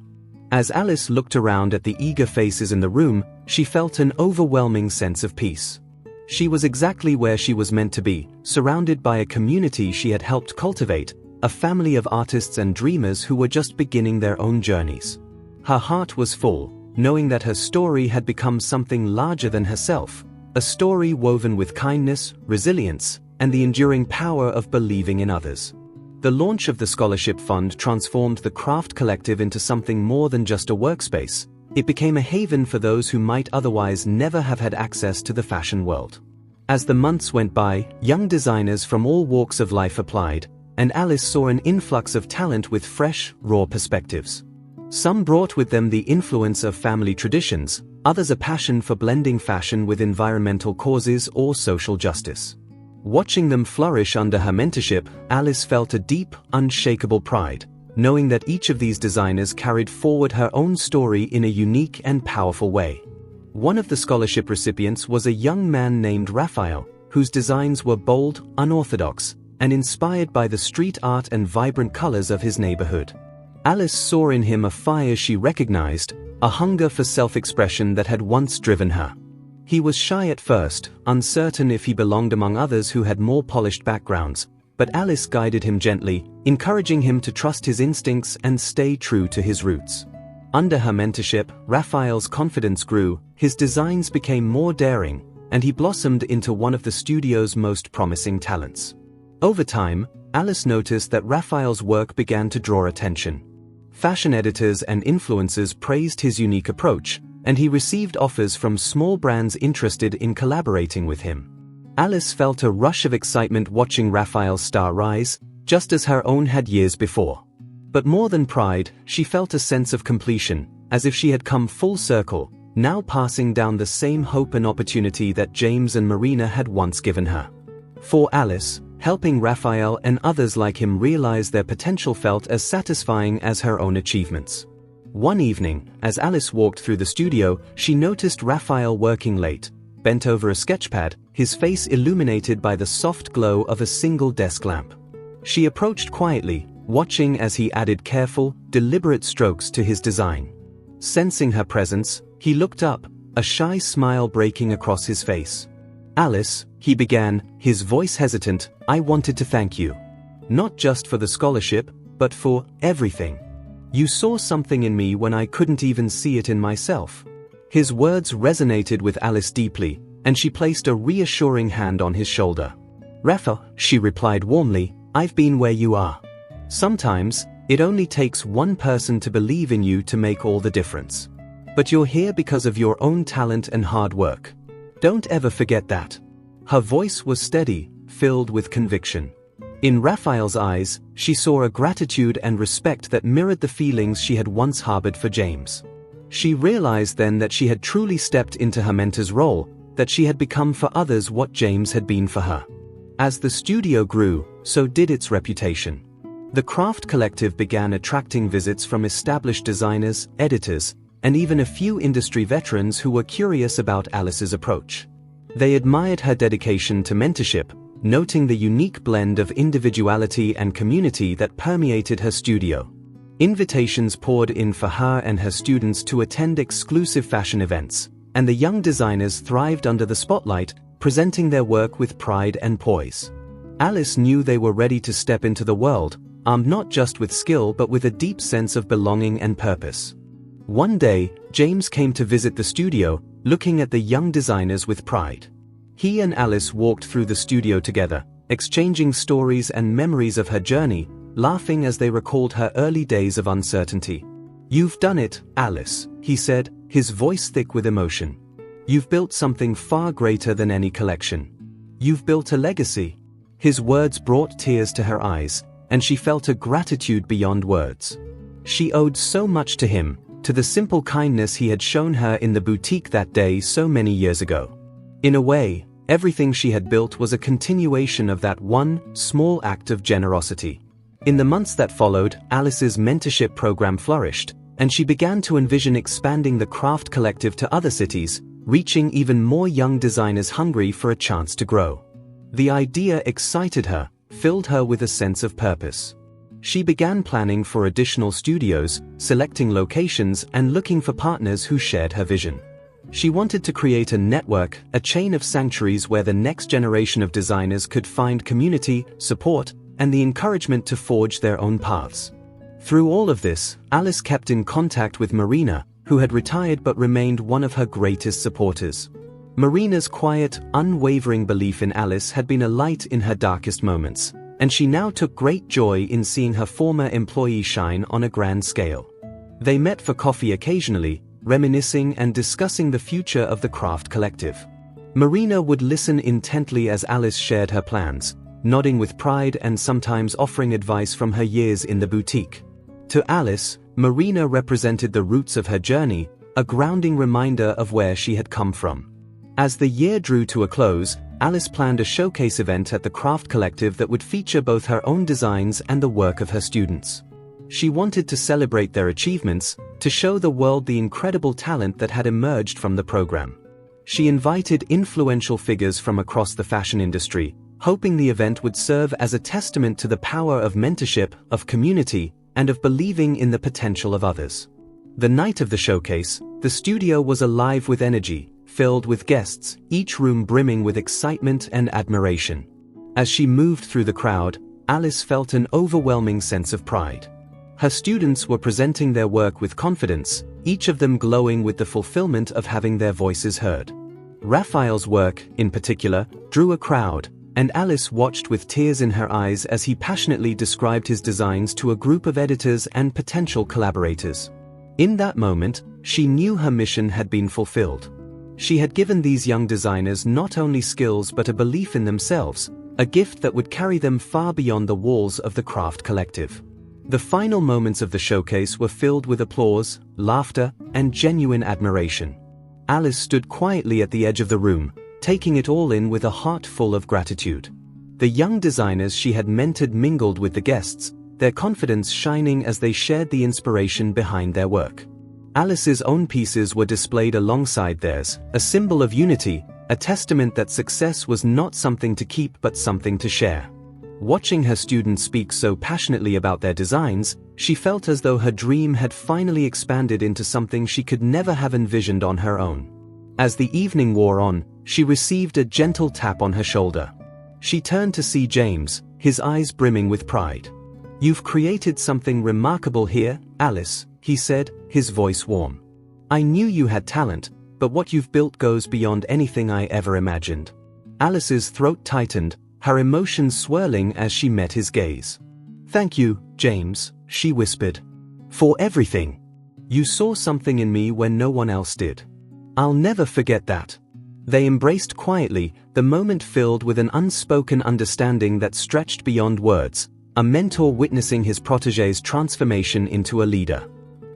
As Alice looked around at the eager faces in the room, she felt an overwhelming sense of peace. She was exactly where she was meant to be, surrounded by a community she had helped cultivate, a family of artists and dreamers who were just beginning their own journeys. Her heart was full, knowing that her story had become something larger than herself, a story woven with kindness, resilience, and the enduring power of believing in others. The launch of the Scholarship Fund transformed the Craft Collective into something more than just a workspace. It became a haven for those who might otherwise never have had access to the fashion world. As the months went by, young designers from all walks of life applied, and Alice saw an influx of talent with fresh, raw perspectives. Some brought with them the influence of family traditions, others a passion for blending fashion with environmental causes or social justice. Watching them flourish under her mentorship, Alice felt a deep, unshakable pride, knowing that each of these designers carried forward her own story in a unique and powerful way. One of the scholarship recipients was a young man named Raphael, whose designs were bold, unorthodox, and inspired by the street art and vibrant colors of his neighborhood. Alice saw in him a fire she recognized, a hunger for self-expression that had once driven her. He was shy at first, uncertain if he belonged among others who had more polished backgrounds, but Alice guided him gently, encouraging him to trust his instincts and stay true to his roots. Under her mentorship, Raphael's confidence grew, his designs became more daring, and he blossomed into one of the studio's most promising talents. Over time, Alice noticed that Raphael's work began to draw attention. Fashion editors and influencers praised his unique approach, and he received offers from small brands interested in collaborating with him. Alice felt a rush of excitement watching Raphael's star rise, just as her own had years before. But more than pride, she felt a sense of completion, as if she had come full circle, now passing down the same hope and opportunity that James and Marina had once given her. For Alice, helping Raphael and others like him realize their potential felt as satisfying as her own achievements. One evening, as Alice walked through the studio, she noticed Raphael working late, bent over a sketchpad, his face illuminated by the soft glow of a single desk lamp. She approached quietly, watching as he added careful, deliberate strokes to his design. Sensing her presence, he looked up, a shy smile breaking across his face. "Alice," he began, his voice hesitant, "I wanted to thank you. Not just for the scholarship, but for everything. You saw something in me when I couldn't even see it in myself." His words resonated with Alice deeply, and she placed a reassuring hand on his shoulder. "Raphael," she replied warmly, "I've been where you are. Sometimes, it only takes one person to believe in you to make all the difference. But you're here because of your own talent and hard work. Don't ever forget that." Her voice was steady, filled with conviction. In Raphael's eyes, she saw a gratitude and respect that mirrored the feelings she had once harbored for James. She realized then that she had truly stepped into her mentor's role, that she had become for others what James had been for her. As the studio grew, so did its reputation. The Craft Collective began attracting visits from established designers, editors, and even a few industry veterans who were curious about Alice's approach. They admired her dedication to mentorship, noting the unique blend of individuality and community that permeated her studio. Invitations poured in for her and her students to attend exclusive fashion events, and the young designers thrived under the spotlight, presenting their work with pride and poise. Alice knew they were ready to step into the world, armed not just with skill but with a deep sense of belonging and purpose. One day, James came to visit the studio, looking at the young designers with pride. He and Alice walked through the studio together, exchanging stories and memories of her journey, laughing as they recalled her early days of uncertainty. "You've done it, Alice," he said, his voice thick with emotion. "You've built something far greater than any collection. You've built a legacy." His words brought tears to her eyes, and she felt a gratitude beyond words. She owed so much to him, to the simple kindness he had shown her in the boutique that day so many years ago. In a way, everything she had built was a continuation of that one small act of generosity. In the months that followed, Alice's mentorship program flourished, and she began to envision expanding the Craft Collective to other cities, reaching even more young designers hungry for a chance to grow. The idea excited her, filled her with a sense of purpose. She began planning for additional studios, selecting locations, and looking for partners who shared her vision. She wanted to create a network, a chain of sanctuaries where the next generation of designers could find community, support, and the encouragement to forge their own paths. Through all of this, Alice kept in contact with Marina, who had retired but remained one of her greatest supporters. Marina's quiet, unwavering belief in Alice had been a light in her darkest moments, and she now took great joy in seeing her former employee shine on a grand scale. They met for coffee occasionally, reminiscing and discussing the future of the Craft Collective. Marina would listen intently as Alice shared her plans, nodding with pride and sometimes offering advice from her years in the boutique. To Alice, Marina represented the roots of her journey, a grounding reminder of where she had come from. As the year drew to a close, Alice planned a showcase event at the Craft Collective that would feature both her own designs and the work of her students. She wanted to celebrate their achievements, to show the world the incredible talent that had emerged from the program. She invited influential figures from across the fashion industry, hoping the event would serve as a testament to the power of mentorship, of community, and of believing in the potential of others. The night of the showcase, the studio was alive with energy, filled with guests, each room brimming with excitement and admiration. As she moved through the crowd, Alice felt an overwhelming sense of pride. Her students were presenting their work with confidence, each of them glowing with the fulfillment of having their voices heard. Raphael's work, in particular, drew a crowd, and Alice watched with tears in her eyes as he passionately described his designs to a group of editors and potential collaborators. In that moment, she knew her mission had been fulfilled. She had given these young designers not only skills but a belief in themselves, a gift that would carry them far beyond the walls of the Craft Collective. The final moments of the showcase were filled with applause, laughter, and genuine admiration. Alice stood quietly at the edge of the room, taking it all in with a heart full of gratitude. The young designers she had mentored mingled with the guests, their confidence shining as they shared the inspiration behind their work. Alice's own pieces were displayed alongside theirs, a symbol of unity, a testament that success was not something to keep but something to share. Watching her students speak so passionately about their designs, she felt as though her dream had finally expanded into something she could never have envisioned on her own. As the evening wore on, she received a gentle tap on her shoulder. She turned to see James, his eyes brimming with pride. "You've created something remarkable here, Alice," he said, his voice warm. "I knew you had talent, but what you've built goes beyond anything I ever imagined." Alice's throat tightened, her emotions swirling as she met his gaze. "Thank you, James," she whispered. "For everything. You saw something in me when no one else did. I'll never forget that." They embraced quietly, the moment filled with an unspoken understanding that stretched beyond words, a mentor witnessing his protégé's transformation into a leader.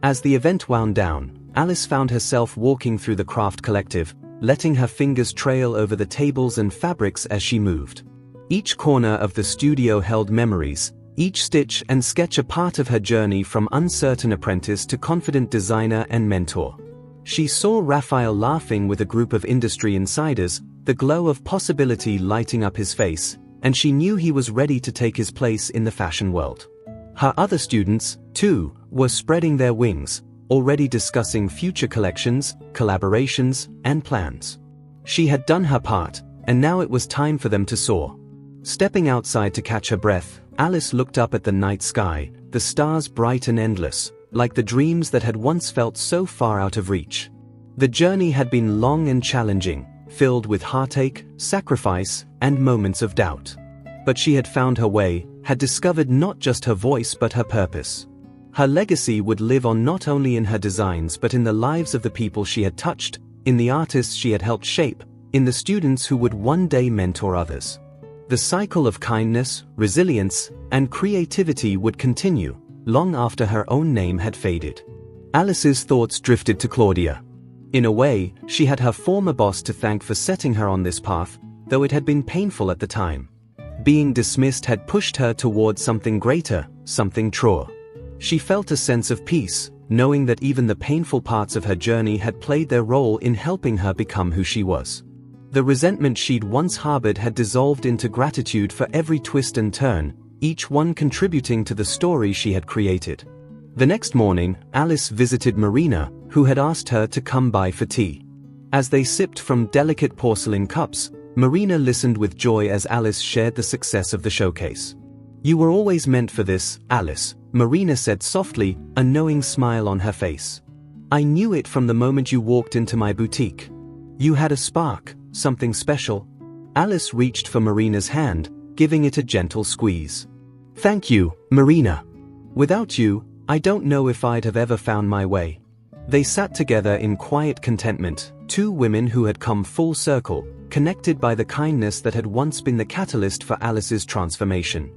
As the event wound down, Alice found herself walking through the Craft Collective, letting her fingers trail over the tables and fabrics as she moved. Each corner of the studio held memories, each stitch and sketch a part of her journey from uncertain apprentice to confident designer and mentor. She saw Raphael laughing with a group of industry insiders, the glow of possibility lighting up his face, and she knew he was ready to take his place in the fashion world. Her other students, too, were spreading their wings, already discussing future collections, collaborations, and plans. She had done her part, and now it was time for them to soar. Stepping outside to catch her breath, Alice looked up at the night sky, the stars bright and endless, like the dreams that had once felt so far out of reach. The journey had been long and challenging, filled with heartache, sacrifice, and moments of doubt. But she had found her way, had discovered not just her voice but her purpose. Her legacy would live on not only in her designs but in the lives of the people she had touched, in the artists she had helped shape, in the students who would one day mentor others. The cycle of kindness, resilience, and creativity would continue, long after her own name had faded. Alice's thoughts drifted to Claudia. In a way, she had her former boss to thank for setting her on this path, though it had been painful at the time. Being dismissed had pushed her towards something greater, something truer. She felt a sense of peace, knowing that even the painful parts of her journey had played their role in helping her become who she was. The resentment she'd once harbored had dissolved into gratitude for every twist and turn, each one contributing to the story she had created. The next morning, Alice visited Marina, who had asked her to come by for tea. As they sipped from delicate porcelain cups, Marina listened with joy as Alice shared the success of the showcase. "You were always meant for this, Alice," Marina said softly, a knowing smile on her face. "I knew it from the moment you walked into my boutique. You had a spark, something special." Alice reached for Marina's hand, giving it a gentle squeeze. "Thank you, Marina. Without you, I don't know if I'd have ever found my way." They sat together in quiet contentment, two women who had come full circle, connected by the kindness that had once been the catalyst for Alice's transformation.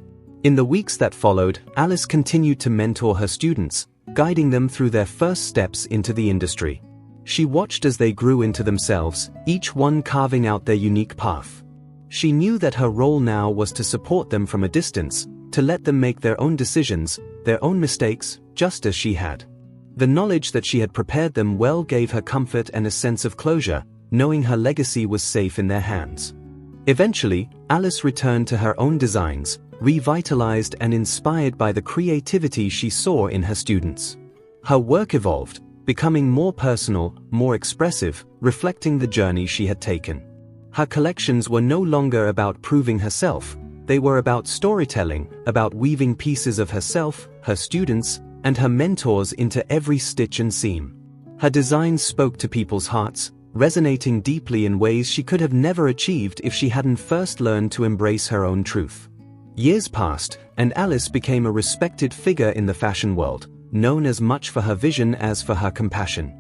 In the weeks that followed, Alice continued to mentor her students, guiding them through their first steps into the industry. She watched as they grew into themselves, each one carving out their unique path. She knew that her role now was to support them from a distance, to let them make their own decisions, their own mistakes, just as she had. The knowledge that she had prepared them well gave her comfort and a sense of closure, knowing her legacy was safe in their hands. Eventually, Alice returned to her own designs, revitalized and inspired by the creativity she saw in her students. Her work evolved, becoming more personal, more expressive, reflecting the journey she had taken. Her collections were no longer about proving herself, they were about storytelling, about weaving pieces of herself, her students, and her mentors into every stitch and seam. Her designs spoke to people's hearts, resonating deeply in ways she could have never achieved if she hadn't first learned to embrace her own truth. Years passed, and Alice became a respected figure in the fashion world, known as much for her vision as for her compassion.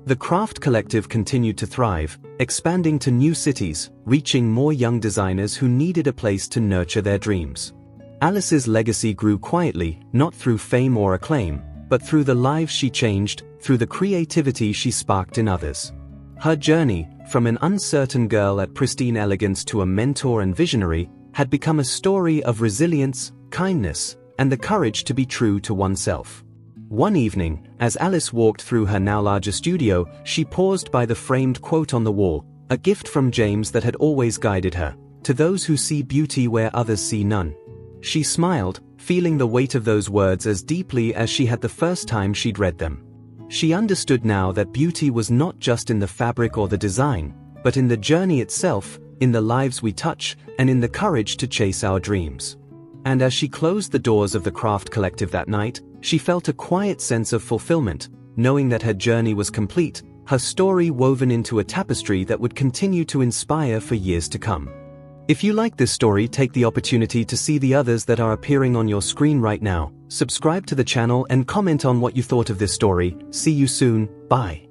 The Craft Collective continued to thrive, expanding to new cities, reaching more young designers who needed a place to nurture their dreams. Alice's legacy grew quietly, not through fame or acclaim, but through the lives she changed, through the creativity she sparked in others. Her journey, from an uncertain girl at Pristine Elegance to a mentor and visionary, had become a story of resilience, kindness, and the courage to be true to oneself. One evening, as Alice walked through her now larger studio, she paused by the framed quote on the wall, a gift from James that had always guided her, "To those who see beauty where others see none." She smiled, feeling the weight of those words as deeply as she had the first time she'd read them. She understood now that beauty was not just in the fabric or the design, but in the journey itself, in the lives we touch, and in the courage to chase our dreams. And as she closed the doors of the Craft Collective that night, she felt a quiet sense of fulfillment, knowing that her journey was complete, her story woven into a tapestry that would continue to inspire for years to come. If you like this story, take the opportunity to see the others that are appearing on your screen right now. Subscribe to the channel and comment on what you thought of this story. See you soon. Bye.